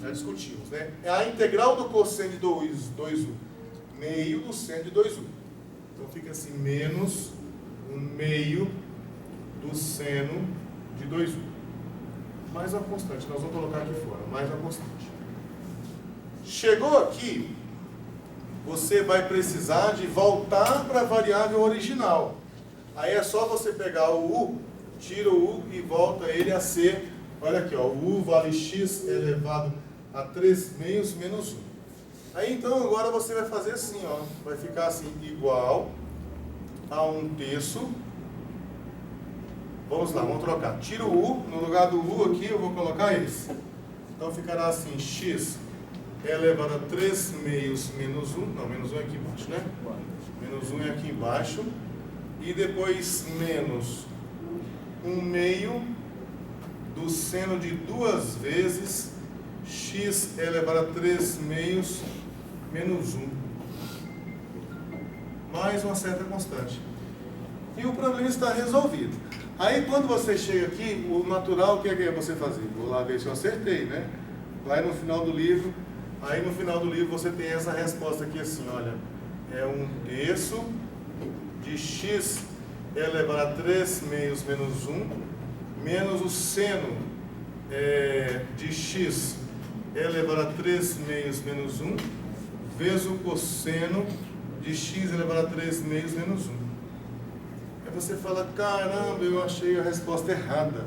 Já discutimos, né? É a integral do cosseno de 2u, meio do seno de 2u. Então, fica assim, menos 1 meio do seno de 2u. Mais uma constante, nós vamos colocar aqui fora, mais uma constante. Chegou aqui, você vai precisar de voltar para a variável original. Aí é só você pegar o u, tira o u e volta ele a ser, olha aqui, ó, o u vale x elevado a 3 meios menos 1. Aí então agora você vai fazer assim, ó, vai ficar assim, igual a 1/3. Vamos lá, vamos trocar. Tira o u, no lugar do u aqui eu vou colocar esse. Então ficará assim, x elevado a 3 meios menos 1, não, menos 1 é aqui embaixo, né? Menos 1 é aqui embaixo. E depois menos 1 meio do seno de 2 vezes x elevado a 3 meios menos 1. Mais uma certa constante. E o problema está resolvido. Aí quando você chega aqui, o natural, o que é você fazer? Vou lá ver se eu acertei, né? Vai no final do livro. Aí no final do livro você tem essa resposta aqui assim, olha, é 1/3 de x elevado a 3 meios menos 1, menos o seno de x elevado a 3 meios menos 1, vezes o cosseno de x elevado a 3 meios menos 1. Aí você fala, caramba, eu achei a resposta errada.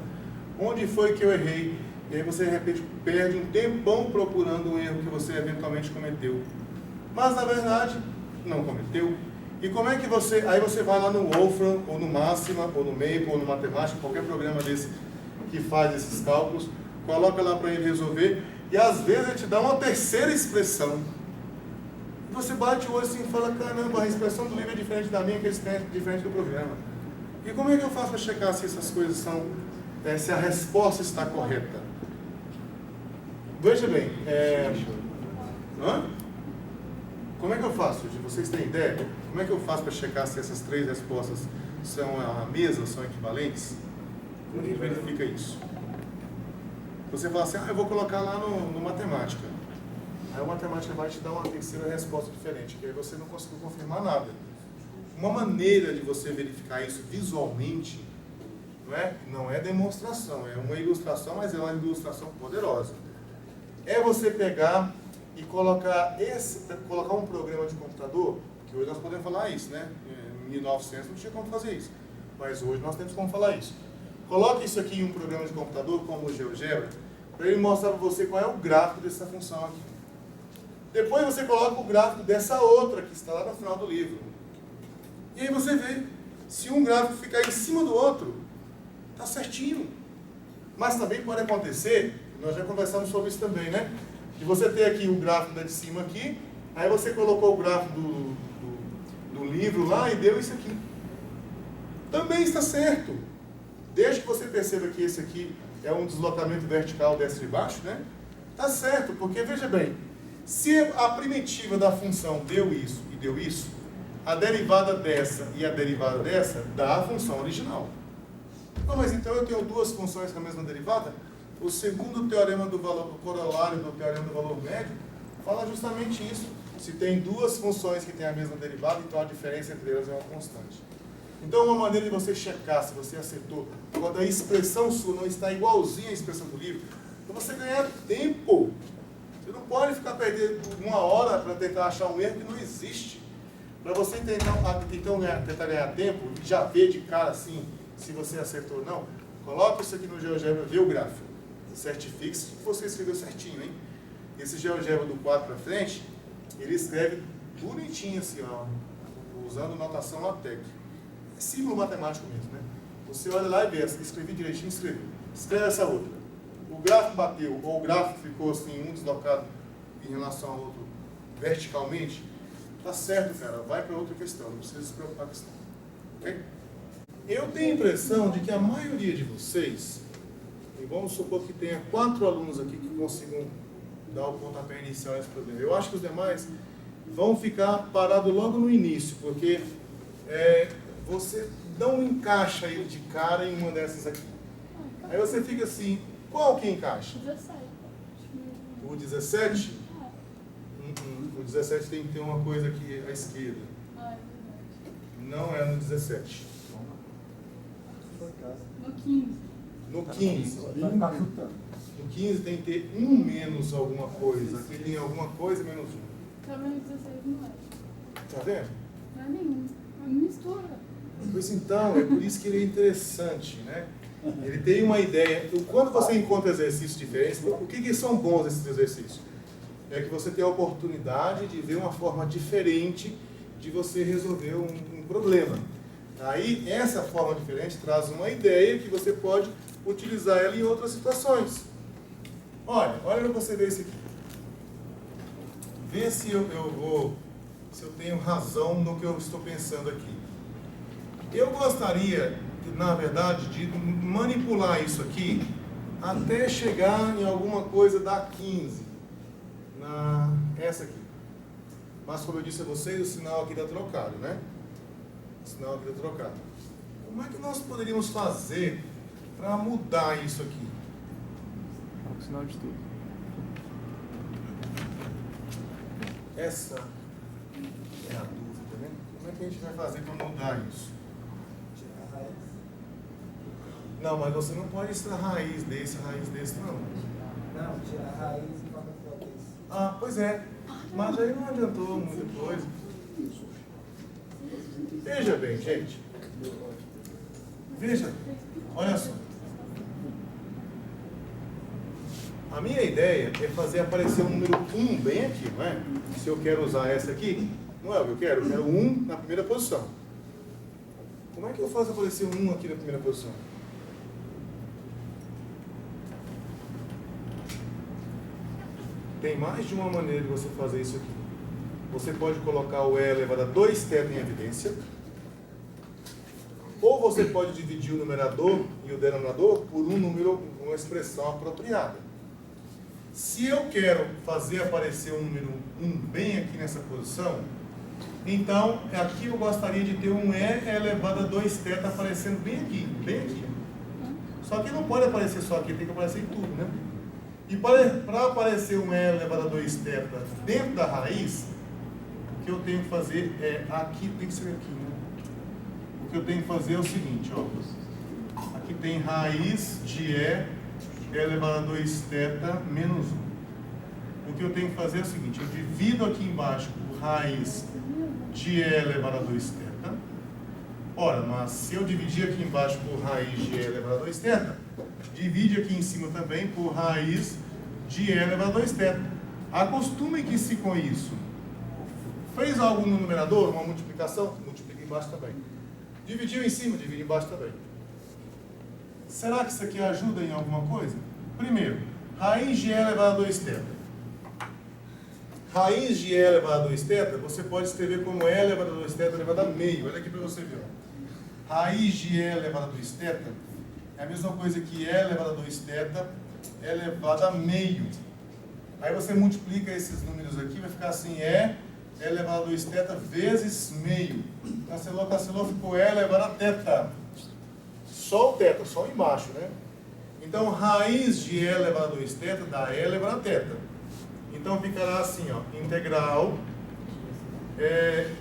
Onde foi que eu errei? E aí você, de repente, perde um tempão procurando um erro que você eventualmente cometeu. Mas, na verdade, não cometeu. E como é que você... Aí você vai lá no Wolfram, ou no Máxima, ou no Maple, ou no Matemática, qualquer programa desse que faz esses cálculos, coloca lá para ele resolver, e às vezes ele te dá uma terceira expressão. E você bate o olho assim e fala, caramba, a expressão do livro é diferente da minha, que é diferente do programa. E como é que eu faço para checar se essas coisas são... se a resposta está correta? Veja bem, como é que eu faço? Vocês têm ideia? Como é que eu faço para checar se essas 3 respostas são a mesma, são equivalentes? Como a gente verifica isso? Você fala assim, eu vou colocar lá no Matemática. Aí o Matemática vai te dar uma terceira resposta diferente, que aí você não conseguiu confirmar nada. Uma maneira de você verificar isso visualmente, não é demonstração, é uma ilustração, mas é uma ilustração poderosa. É você pegar e colocar um programa de computador, que hoje nós podemos falar isso, né? Em 1900 não tinha como fazer isso, mas hoje nós temos como falar isso. Coloque isso aqui em um programa de computador, como o GeoGebra, para ele mostrar para você qual é o gráfico dessa função aqui. Depois você coloca o gráfico dessa outra, que está lá no final do livro. E aí você vê, se um gráfico ficar em cima do outro, está certinho. Mas também pode acontecer, nós já conversamos sobre isso também, né? De você ter aqui o gráfico da de cima aqui, aí você colocou o gráfico do livro lá e deu isso aqui. Também está certo. Desde que você perceba que esse aqui é um deslocamento vertical desce e baixo, né? Está certo, porque veja bem, se a primitiva da função deu isso e deu isso, a derivada dessa e a derivada dessa dá a função original. Não, mas então eu tenho 2 funções com a mesma derivada? O segundo teorema do valor, o corolário do teorema do valor médio, fala justamente isso. Se tem 2 funções que têm a mesma derivada, então a diferença entre elas é uma constante. Então, uma maneira de você checar se você acertou, quando a expressão sua não está igualzinha à expressão do livro, para você ganhar tempo. Você não pode ficar perdendo 1 hora para tentar achar um erro que não existe. Para você tentar ganhar tempo, já ver de cara assim, se você acertou ou não, coloque isso aqui no GeoGebra, vê o gráfico. Certifique se você escreveu certinho, hein? Esse GeoGebra do 4 para frente, ele escreve bonitinho assim, ó, usando notação LaTeX. É símbolo matemático mesmo, né? Você olha lá e vê, escrevi direitinho, escreveu. Escreve essa outra. O gráfico bateu, ou o gráfico ficou assim, um deslocado em relação ao outro verticalmente, tá certo, cara, vai para outra questão, não precisa se preocupar com isso. Ok? Eu tenho a impressão de que a maioria de vocês, e vamos supor que tenha 4 alunos aqui que consigam dar o pontapé inicial a esse problema. Eu acho que os demais vão ficar parados logo no início, porque você não encaixa ele de cara em uma dessas aqui. Aí você fica assim, qual que encaixa? 17. O 17? O 17 tem que ter uma coisa aqui à esquerda. Ah, é verdade. Não é no 17. No 15. No 15. Vai ficar chutando. No 15 tem que ter um menos alguma coisa. Aqui tem alguma coisa menos um. Também no 16 não é. Tá vendo? Não é nenhum. É uma mistura. Pois então, é por isso que ele é interessante, né? Ele tem uma ideia. Quando você encontra exercícios diferentes, o que são bons esses exercícios? É que você tem a oportunidade de ver uma forma diferente de você resolver um problema. Aí, essa forma diferente traz uma ideia que você pode utilizar ela em outras situações. Olha para você ver isso aqui. Vê se eu tenho razão no que eu estou pensando aqui. Eu gostaria, na verdade, de manipular isso aqui até chegar em alguma coisa da 15. Essa aqui. Mas, como eu disse a vocês, o sinal aqui está trocado, né? O sinal aqui está trocado. Como é que nós poderíamos fazer para mudar isso aqui? Coloca o sinal de tudo. Essa é a dúvida, né? Como é que a gente vai fazer para mudar isso? Não, mas você não pode extrair raiz desse, não. Não, tira a raiz e coloca a desse. Ah, pois é. Mas aí não adiantou muita coisa. Veja bem, gente. Veja. Olha só. A minha ideia é fazer aparecer o número 1 bem aqui, não é? Se eu quero usar essa aqui, não é o que eu quero? Eu quero 1 na primeira posição. Como é que eu faço aparecer 1 aqui na primeira posição? Tem mais de uma maneira de você fazer isso aqui. Você pode colocar o E elevado a 2θ em evidência. Ou você pode dividir o numerador e o denominador por um número, uma expressão apropriada. Se eu quero fazer aparecer o número 1 bem aqui nessa posição, então aqui eu gostaria de ter um E elevado a 2θ aparecendo bem aqui, bem aqui. Só que não pode aparecer só aqui, tem que aparecer em tudo, né? E para aparecer um E elevado a 2θ dentro da raiz, o que eu tenho que fazer é, aqui tem que ser aqui, né? O que eu tenho que fazer é o seguinte, ó. Aqui tem raiz de E elevado a 2θ menos 1. O que eu tenho que fazer é o seguinte, eu divido aqui embaixo por raiz de E elevado a 2θ. Ora, mas se eu dividir aqui embaixo por raiz de E elevado a 2θ, divide aqui em cima também por raiz de E elevado a 2θ. Acostumem-se com isso. Fez algo no numerador, uma multiplicação? Multiplica embaixo também. Dividiu em cima, divide embaixo também. Será que isso aqui ajuda em alguma coisa? Primeiro, raiz de E elevado a 2θ. Raiz de E elevado a 2θ, você pode escrever como E elevado a 2θ elevado a meio. Olha aqui para você ver. Ó. Raiz de E elevado a 2θ é a mesma coisa que E elevado a 2θ elevado a meio. Aí você multiplica esses números aqui, vai ficar assim, E elevado a 2θ vezes meio. Cancelou, ficou E elevado a θ. Só o θ, só embaixo, né? Então, raiz de E elevado a 2θ dá E elevado a θ. Então, ficará assim, ó, integral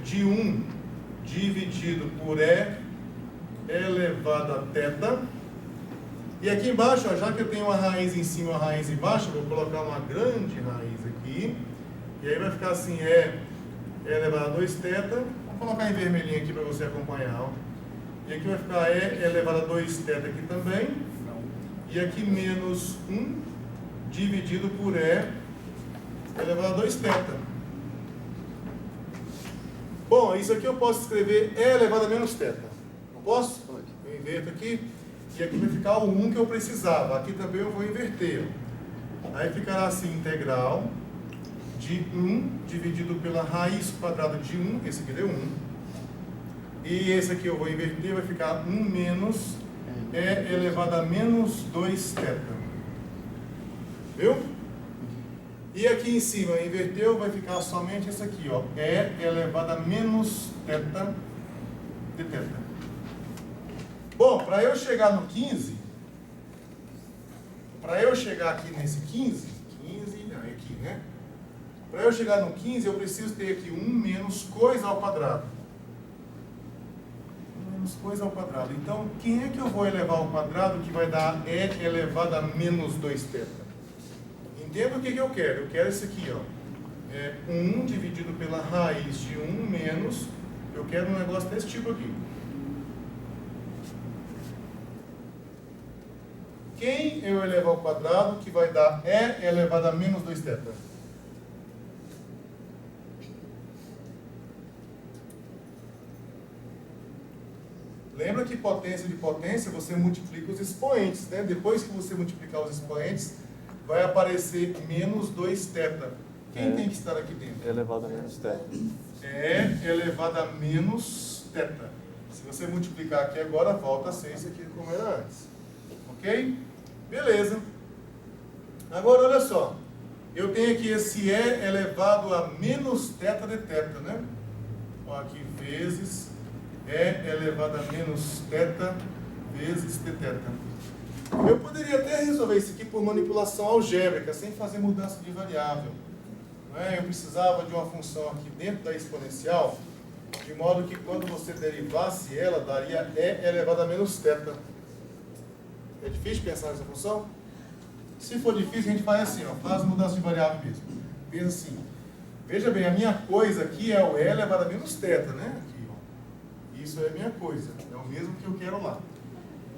de 1 dividido por E elevado a θ. E aqui embaixo, ó, já que eu tenho uma raiz em cima e uma raiz embaixo, eu vou colocar uma grande raiz aqui. E aí vai ficar assim, E elevado a 2θ. Vou colocar em vermelhinho aqui para você acompanhar. Ó. E aqui vai ficar E elevado a 2θ aqui também. E aqui menos 1 dividido por E elevado a 2θ. Bom, isso aqui eu posso escrever E elevado a menos θ. Não posso? Pode. Eu inverto aqui. E aqui vai ficar o 1 que eu precisava. Aqui também eu vou inverter. Aí ficará assim, integral de 1 dividido pela raiz quadrada de 1. Esse aqui deu 1. E esse aqui eu vou inverter, vai ficar 1 menos E elevado a menos 2θ. Viu? E aqui em cima, inverteu, vai ficar somente esse aqui, ó. E elevado a menos θ de θ. Bom, para eu chegar no 15, para eu chegar aqui nesse 15, não, é aqui, né? Para eu chegar no 15, eu preciso ter aqui 1 menos coisa ao quadrado. 1 menos coisa ao quadrado. Então, quem é que eu vou elevar ao quadrado que vai dar E elevado a menos 2θ? Entenda o que eu quero. Eu quero isso aqui, ó. 1 dividido pela raiz de 1 menos, eu quero um negócio desse tipo aqui. Quem eu elevo ao quadrado que vai dar E elevado a menos 2θ? Lembra que potência de potência você multiplica os expoentes, né? Depois que você multiplicar os expoentes, vai aparecer menos 2θ. Quem tem que estar aqui dentro? Elevado a menos θ. E elevado a menos θ. Se você multiplicar aqui agora, volta a ser isso aqui como era antes. Ok? Beleza. Agora, olha só. Eu tenho aqui esse E elevado a menos θ de θ, né? Ó, aqui vezes E elevado a menos θ vezes dθ. Eu poderia até resolver isso aqui por manipulação algébrica, sem fazer mudança de variável. Não é? Eu precisava de uma função aqui dentro da exponencial, de modo que quando você derivasse ela, daria E elevado a menos θ. É difícil pensar nessa função? Se for difícil, a gente faz assim, ó, faz mudança de variável mesmo. Pensa assim, veja bem, a minha coisa aqui é o E elevado a menos θ, né? Aqui, ó. Isso é a minha coisa, é o mesmo que eu quero lá.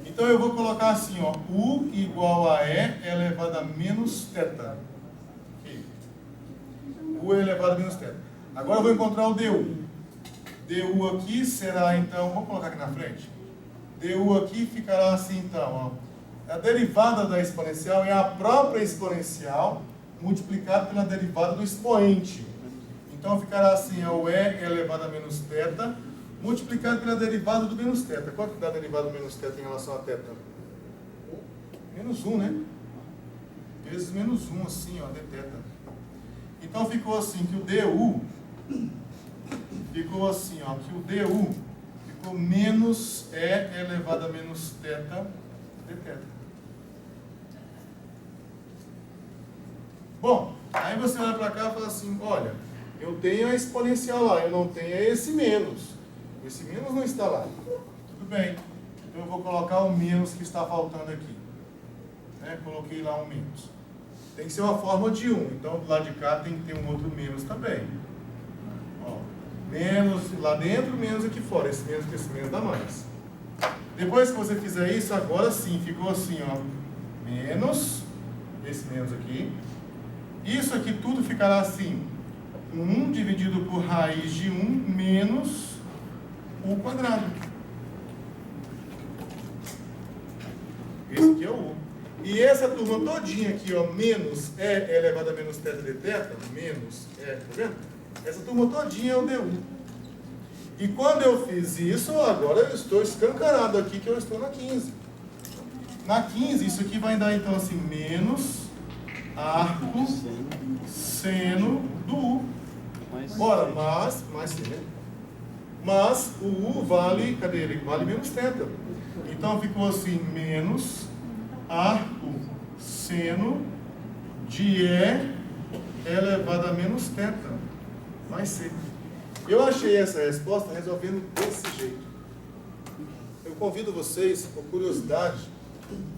Então eu vou colocar assim, ó, U igual a E elevado a menos θ. Aqui. U elevado a menos θ. Agora eu vou encontrar o DU. DU aqui será, então, vamos colocar aqui na frente. DU aqui ficará assim, então, ó. A derivada da exponencial é a própria exponencial multiplicada pela derivada do expoente. Então ficará assim, é o E elevado a menos θ multiplicado pela derivada do menos θ. Quanto que dá a derivada do menos θ em relação a θ? Menos 1, né? Vezes menos 1, assim, ó, dθ. Então ficou assim, que o DU ficou assim, ó, que o DU ficou menos E elevado a menos θ dθ. Bom, aí você olha para cá e fala assim, olha, eu tenho a exponencial lá, eu não tenho esse menos. Esse menos não está lá. Tudo bem. Então eu vou colocar o menos que está faltando aqui. Né? Coloquei lá um menos. Tem que ser uma forma de 1. Então do lado de cá tem que ter um outro menos também. Ó, menos lá dentro, menos aqui fora. Esse menos dá mais. Depois que você fizer isso, agora sim, ficou assim, ó. Menos, esse menos aqui. Isso aqui tudo ficará assim. 1 dividido por raiz de 1 menos U quadrado. Esse aqui é o U. E essa turma todinha aqui, ó, menos E elevado a menos θ dθ, menos E, tá vendo? Essa turma todinha é o DU. E quando eu fiz isso, agora eu estou escancarado aqui que eu estou na 15. Na 15, isso aqui vai dar então assim, menos arco seno do U. Ora, mas o U vale, cadê ele? Vale menos θ. Então ficou assim, menos arco seno de E elevado a menos θ. Vai ser. Eu achei essa resposta resolvendo desse jeito. Eu convido vocês, por curiosidade,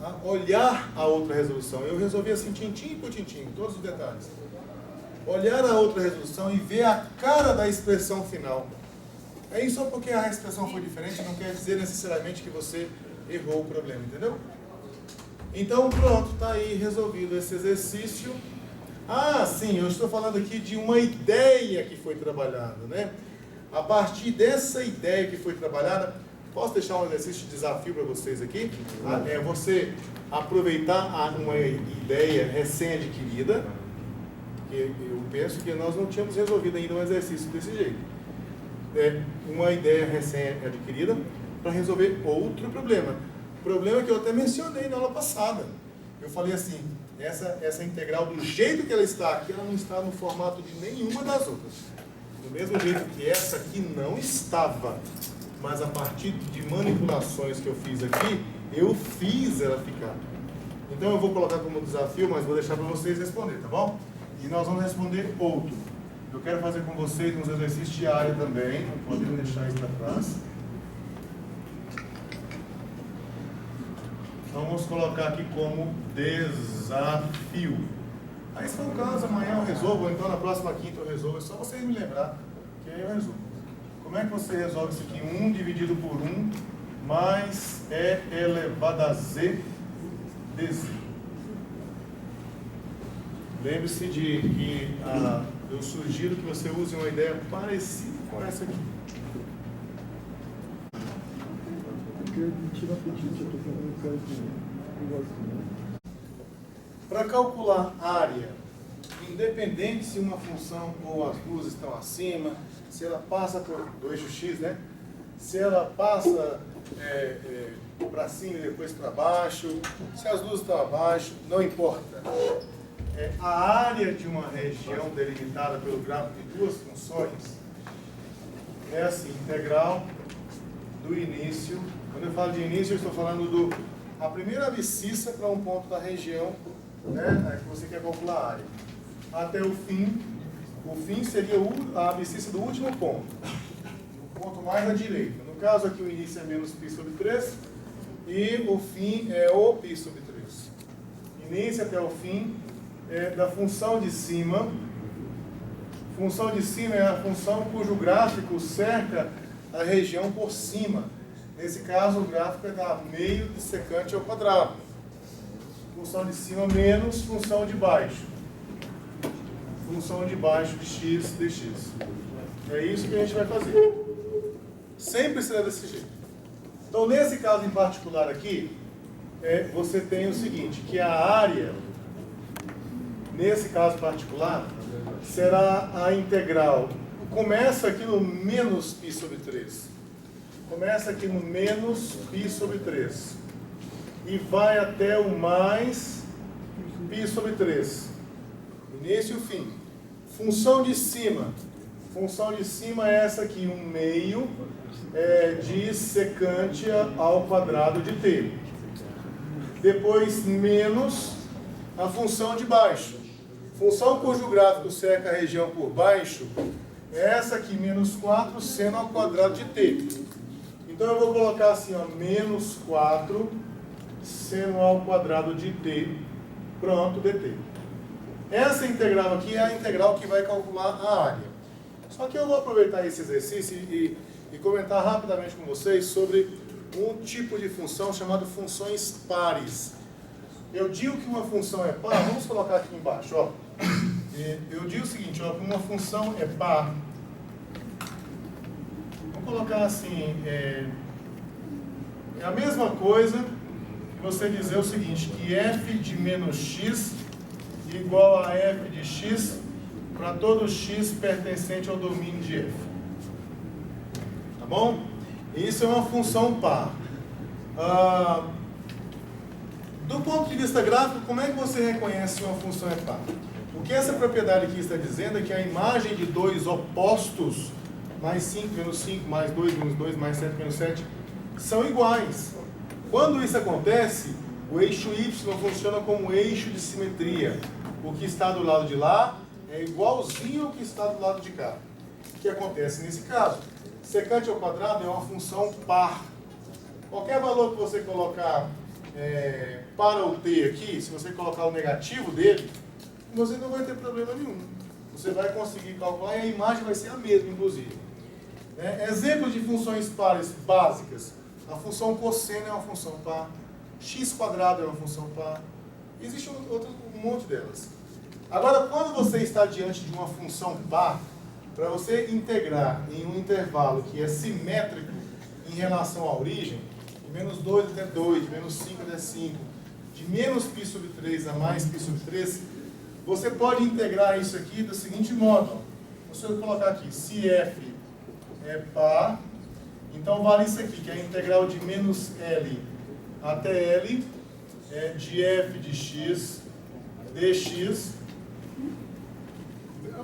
a olhar a outra resolução. Eu resolvi assim, tintim por tintim, todos os detalhes. Olhar a outra resolução e ver a cara da expressão final. Aí só porque a expressão foi diferente, não quer dizer necessariamente que você errou o problema, entendeu? Então pronto, está aí resolvido esse exercício. Ah, sim, eu estou falando aqui de uma ideia que foi trabalhada, né? A partir dessa ideia que foi trabalhada, posso deixar um exercício de desafio para vocês aqui? É você aproveitar uma ideia recém-adquirida, que eu penso que nós não tínhamos resolvido ainda um exercício desse jeito. Uma ideia recém-adquirida para resolver outro problema. Problema que eu até mencionei na aula passada. Eu falei assim, essa integral, do jeito que ela está aqui, ela não está no formato de nenhuma das outras. Do mesmo jeito que essa aqui não estava, mas a partir de manipulações que eu fiz aqui, eu fiz ela ficar. Então eu vou colocar como desafio, mas vou deixar para vocês responder, tá bom? E nós vamos responder outro. Eu quero fazer com vocês uns exercícios de área também, não podemos deixar isso para trás. Então vamos colocar aqui como desafio. Aí se for o caso, amanhã eu resolvo, ou então na próxima quinta eu resolvo, é só vocês me lembrar que aí eu resolvo. Como é que você resolve isso aqui? 1 dividido por 1 mais E elevado a Z dZ. Lembre-se de que eu sugiro que você use uma ideia parecida com essa aqui. Para calcular área, independente se uma função ou as duas estão acima, se ela passa do eixo X, né? Se ela passa para cima e depois para baixo, se as duas estão abaixo, não importa. A área de uma região delimitada pelo gráfico de duas funções é assim, integral do início. Quando eu falo de início, eu estou falando a primeira abscissa para um ponto da região, né, que você quer calcular a área, até o fim. O fim seria a abscissa do último ponto, o ponto mais à direita. No caso aqui o início é menos π sobre 3 e o fim é o π sobre 3. Início até o fim da função de cima. Função de cima é a função cujo gráfico cerca a região por cima. Nesse caso, o gráfico é da meio de secante ao quadrado. Função de cima menos função de baixo. Função de baixo de x dx. É isso que a gente vai fazer. Sempre será desse jeito. Então, nesse caso em particular aqui, você tem o seguinte, que a área, nesse caso particular, será a integral. Começa aqui no menos π sobre 3. Começa aqui no menos π sobre 3. E vai até o mais π sobre 3. Início e o fim. Função de cima. Função de cima é essa aqui, 1/2 de secante ao quadrado de t. Depois, menos a função de baixo. Função cujo gráfico cerca a região por baixo é essa aqui, menos 4 seno ao quadrado de t. Então eu vou colocar assim, ó, menos 4 seno ao quadrado de t, pronto, dt. Essa integral aqui é a integral que vai calcular a área. Só que eu vou aproveitar esse exercício e comentar rapidamente com vocês sobre um tipo de função chamado funções pares. Eu digo que uma função é par, vamos colocar aqui embaixo, ó. Eu digo o seguinte, ó, que uma função é par. Vamos colocar assim, é a mesma coisa que você dizer o seguinte, que f de menos x igual a f de x para todo x pertencente ao domínio de f. Tá bom? Isso é uma função par. Do ponto de vista gráfico, como é que você reconhece uma função é par? O que essa propriedade aqui está dizendo é que a imagem de dois opostos, mais 5 menos 5, mais 2 menos 2, mais 7 menos 7, são iguais. Quando isso acontece, o eixo y funciona como eixo de simetria. O que está do lado de lá é igualzinho ao que está do lado de cá. O que acontece nesse caso? Secante ao quadrado é uma função par. Qualquer valor que você colocar para o t aqui, se você colocar o negativo dele, você não vai ter problema nenhum. Você vai conseguir calcular e a imagem vai ser a mesma, inclusive. Exemplos de funções pares básicas. A função cosseno é uma função par. X quadrado é uma função par. Existe um monte delas. Agora, quando você está diante de uma função par, para você integrar em um intervalo que é simétrico em relação à origem, de menos 2 até 2, de menos 5 até 5, de menos π sobre 3 a mais π sobre 3, você pode integrar isso aqui do seguinte modo. Se eu colocar aqui, se f é par, então vale isso aqui, que é a integral de menos L até L de f de x dx.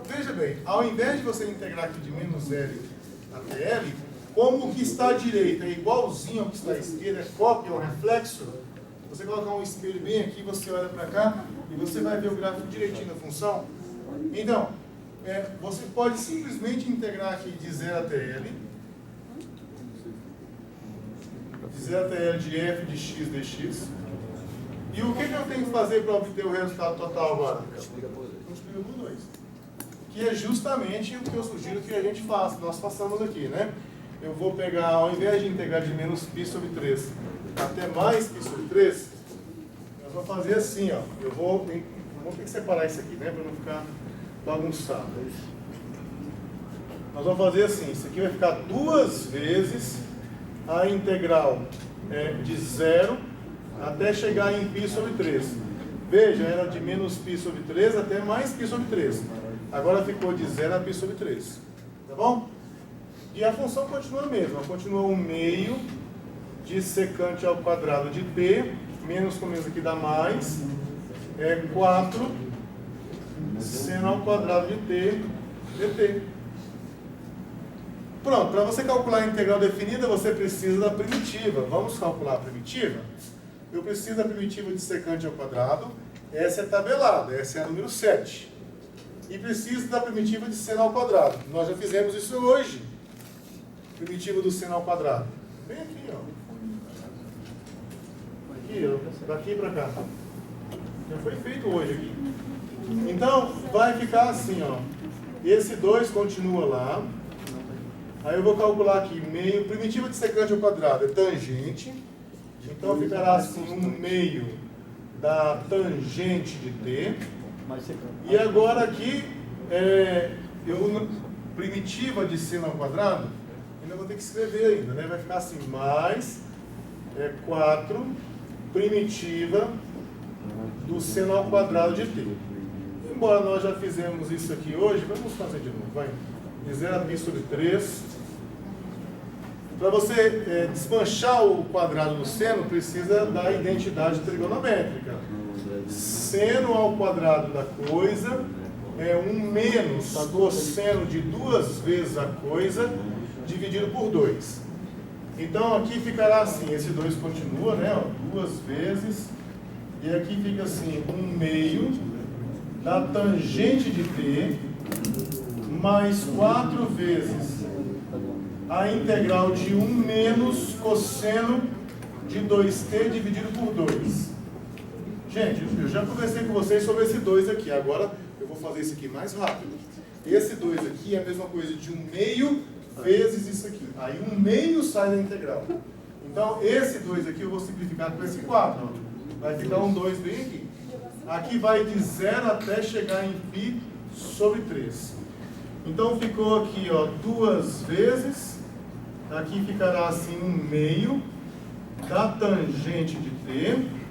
Veja bem, ao invés de você integrar aqui de menos L até L, como o que está à direita é igualzinho ao que está à esquerda, é cópia ou reflexo, você colocar um espelho bem aqui, você olha para cá e você vai ver o gráfico direitinho da função. Então, você pode simplesmente integrar aqui de 0 até L, de 0 até L de f de x dx. E o que eu tenho que fazer para obter o resultado total agora? Multiplica por 2. Que é justamente o que eu sugiro que a gente faça, nós façamos aqui, né? Eu vou pegar, ao invés de integrar de menos π sobre 3 até mais π sobre 3, nós vamos fazer assim, ó. Vamos ter que separar isso aqui, né? Para não ficar bagunçado. Nós vamos fazer assim, isso aqui vai ficar 2 vezes a integral de 0 até chegar em π sobre 3. Veja, era de menos π sobre 3 até mais π sobre 3. Agora ficou de 0 a π sobre 3. Tá bom? E a função continua a mesma. Continua 1 meio de secante ao quadrado de t, menos com menos aqui dá mais, 4 seno ao quadrado de t dt. Pronto, para você calcular a integral definida, você precisa da primitiva. Vamos calcular a primitiva? Eu preciso da primitiva de secante ao quadrado. Essa é tabelada, essa é a número 7. E preciso da primitiva de seno ao quadrado. Nós já fizemos isso hoje. Primitiva do seno ao quadrado. Bem aqui, ó. Aqui, ó. Daqui para cá. Já foi feito hoje aqui. Então, vai ficar assim, ó. Esse 2 continua lá. Aí eu vou calcular aqui, meio, primitiva de secante ao quadrado é tangente. Então ficará assim, 1 meio da tangente de t. E agora aqui, primitiva de seno ao quadrado, ainda vou ter que escrever ainda, né? Vai ficar assim, mais 4 primitiva do seno ao quadrado de t. Embora nós já fizemos isso aqui hoje, vamos fazer de novo, vai. De 0 a π sobre 3. Para você desmanchar o quadrado do seno, precisa da identidade trigonométrica. Seno ao quadrado da coisa é 1 menos cosseno de 2 vezes a coisa, dividido por 2. Então aqui ficará assim, esse 2 continua, né? Ó, 2 vezes, e aqui fica assim, 1 meio da tangente de t, mais 4 vezes a integral de 1 menos cosseno de 2t dividido por 2. Gente, eu já conversei com vocês sobre esse 2 aqui, agora eu vou fazer isso aqui mais rápido. Esse 2 aqui é a mesma coisa de 1 meio vezes isso aqui. Aí 1 meio sai da integral. Então esse 2 aqui eu vou simplificar com esse 4. Ó. Vai ficar um 2 bem aqui. Aqui vai de 0 até chegar em π sobre 3. Então ficou aqui, ó, 2 vezes. Aqui ficará assim 1 meio da tangente de t.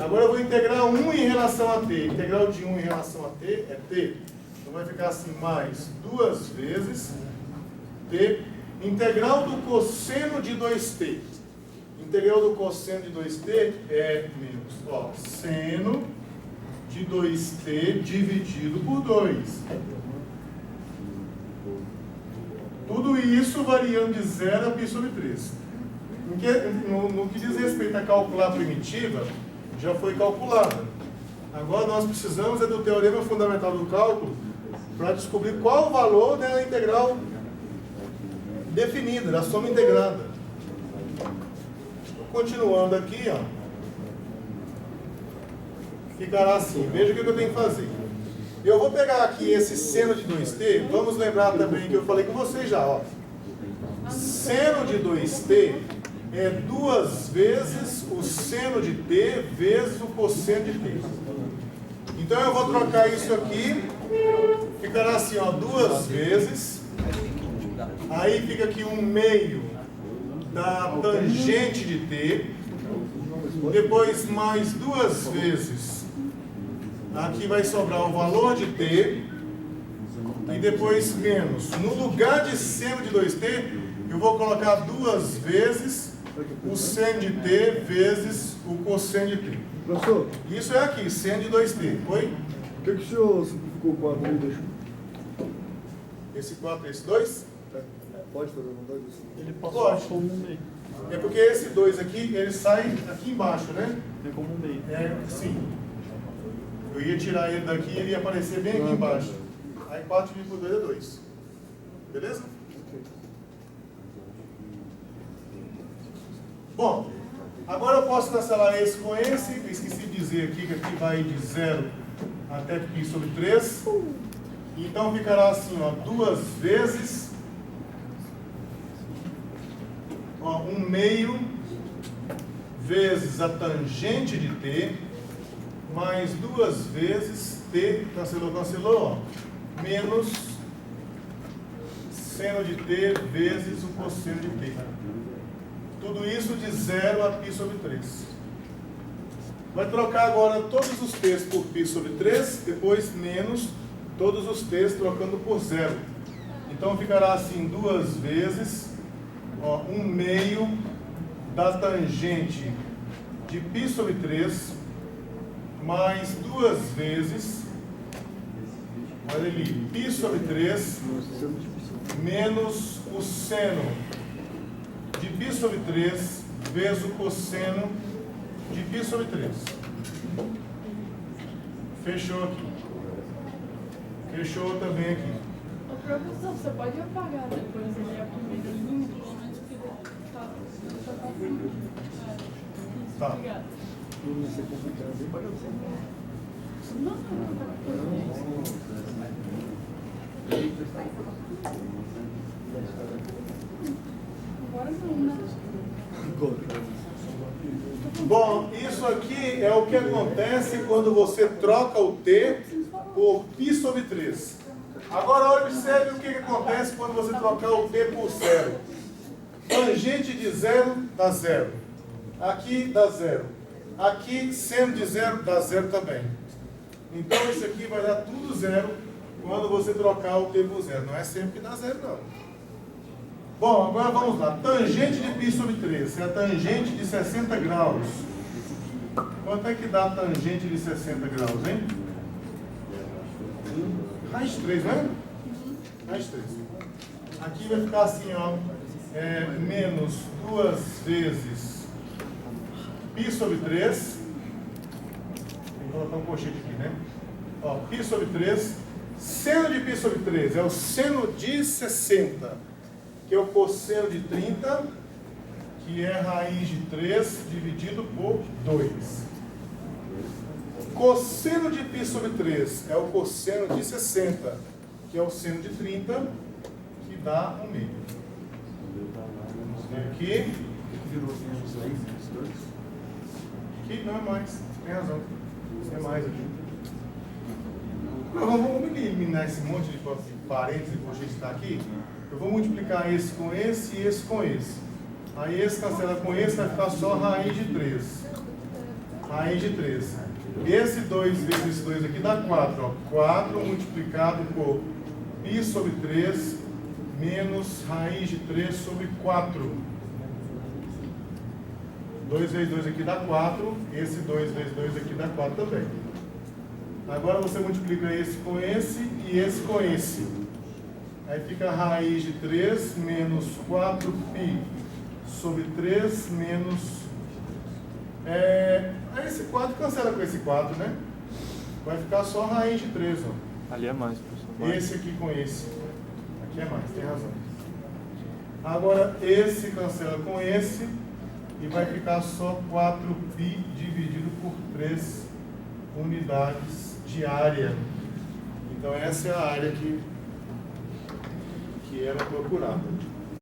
Agora eu vou integrar 1 em relação a t. Integral de 1 em relação a t é t. Então vai ficar assim, mais 2 vezes t. Integral do cosseno de 2t. Integral do cosseno de 2t é menos, ó, seno de 2t dividido por 2. Tudo isso variando de 0 a π sobre 3. No que diz respeito a calcular a primitiva, já foi calculada. Agora nós precisamos do teorema fundamental do cálculo para descobrir qual o valor da integral definida, da soma integrada. Continuando aqui, ó, ficará assim. Veja o que eu tenho que fazer. Eu vou pegar aqui esse seno de 2t, vamos lembrar também que eu falei com vocês já, ó. Seno de 2t é 2 vezes o seno de t vezes o cosseno de t. Então eu vou trocar isso aqui Ficará assim, ó, 2 vezes. Aí fica aqui 1/2 da tangente de t. Depois mais 2 vezes. Aqui vai sobrar o valor de t. E depois menos. No lugar de seno de 2t, eu vou colocar 2 vezes o seno de t vezes o cosseno de t. Professor, Isso é aqui, seno de 2t. Foi? por que o senhor simplificou o 4 e deixou? Esse 4 e esse 2? Pode fazer a vontade disso? Ele passou Pode. como um meio. É porque esse 2 aqui, ele sai aqui embaixo, né? Tem como um meio. É, sim. Eu ia tirar ele daqui e ele ia aparecer bem aqui embaixo. Aí 4 dividido por 2 é 2. Beleza? Bom, agora eu posso cancelar esse com esse. Eu esqueci de dizer aqui que aqui vai de 0 até π sobre 3. Então ficará assim, ó, 2 vezes, ó, 1/2 vezes a tangente de t, mais 2 vezes t, cancelou, ó, menos seno de t vezes o cosseno de t. Tudo isso de 0 a π sobre 3. Vai trocar agora todos os t's por π sobre 3, depois menos todos os t's trocando por 0. Então ficará assim 2 vezes, ó, 1/2 da tangente de π sobre 3, mais 2 vezes, olha ali, π sobre 3, menos o seno de π sobre 3 vezes o cosseno de π sobre 3. Fechou aqui. Fechou também aqui. Ô, professor, você pode apagar depois ali a primeira linha, pelo menos que tá confundido. Tá. Obrigada. Não ser complicado, bem pode ser. Não, tá agora não, né? Bom, isso aqui é o que acontece quando você troca o t por π sobre 3. Agora observe o que acontece quando você trocar o t por 0. Tangente de 0 dá 0. Aqui dá 0. Aqui, seno de 0 dá 0 também. Então isso aqui vai dar tudo 0 quando você trocar o t por 0. Não é sempre que dá 0, não. Bom, agora vamos lá. Tangente de π sobre 3 é a tangente de 60 graus. Quanto é que dá a tangente de 60 graus, hein? Raiz 3, né? Raiz 3. Aqui vai ficar assim, ó. Menos 2 vezes π sobre 3. Vou colocar um colchete aqui, né? Ó, π sobre 3. Seno de π sobre 3 é o seno de 60. Que é o cosseno de 30, que é raiz de 3 dividido por 2. Cosseno de π sobre 3 é o cosseno de 60, que é o seno de 30, que dá 1/2. Vamos ver aqui. Aqui não é mais, tem razão. É mais aqui. Agora vamos eliminar esse monte de parênteses que a gente está aqui. Eu vou multiplicar esse com esse e esse com esse. Aí esse cancela com esse, vai ficar só raiz de 3. Raiz de 3. Esse 2 vezes esse 2 aqui dá 4. Ó. 4 multiplicado por π sobre 3 menos raiz de 3 sobre 4. 2 vezes 2 aqui dá 4. Esse 2 vezes 2 aqui dá 4 também. Agora você multiplica esse com esse e esse com esse. Aí fica raiz de 3 menos 4π sobre 3 menos... Aí esse 4 cancela com esse 4, né? Vai ficar só raiz de 3, ó. Ali é mais, professor. Esse aqui com esse. Aqui é mais, tem razão. Agora esse cancela com esse e vai ficar só 4π dividido por 3 unidades de área. Então essa é a área que era procurada.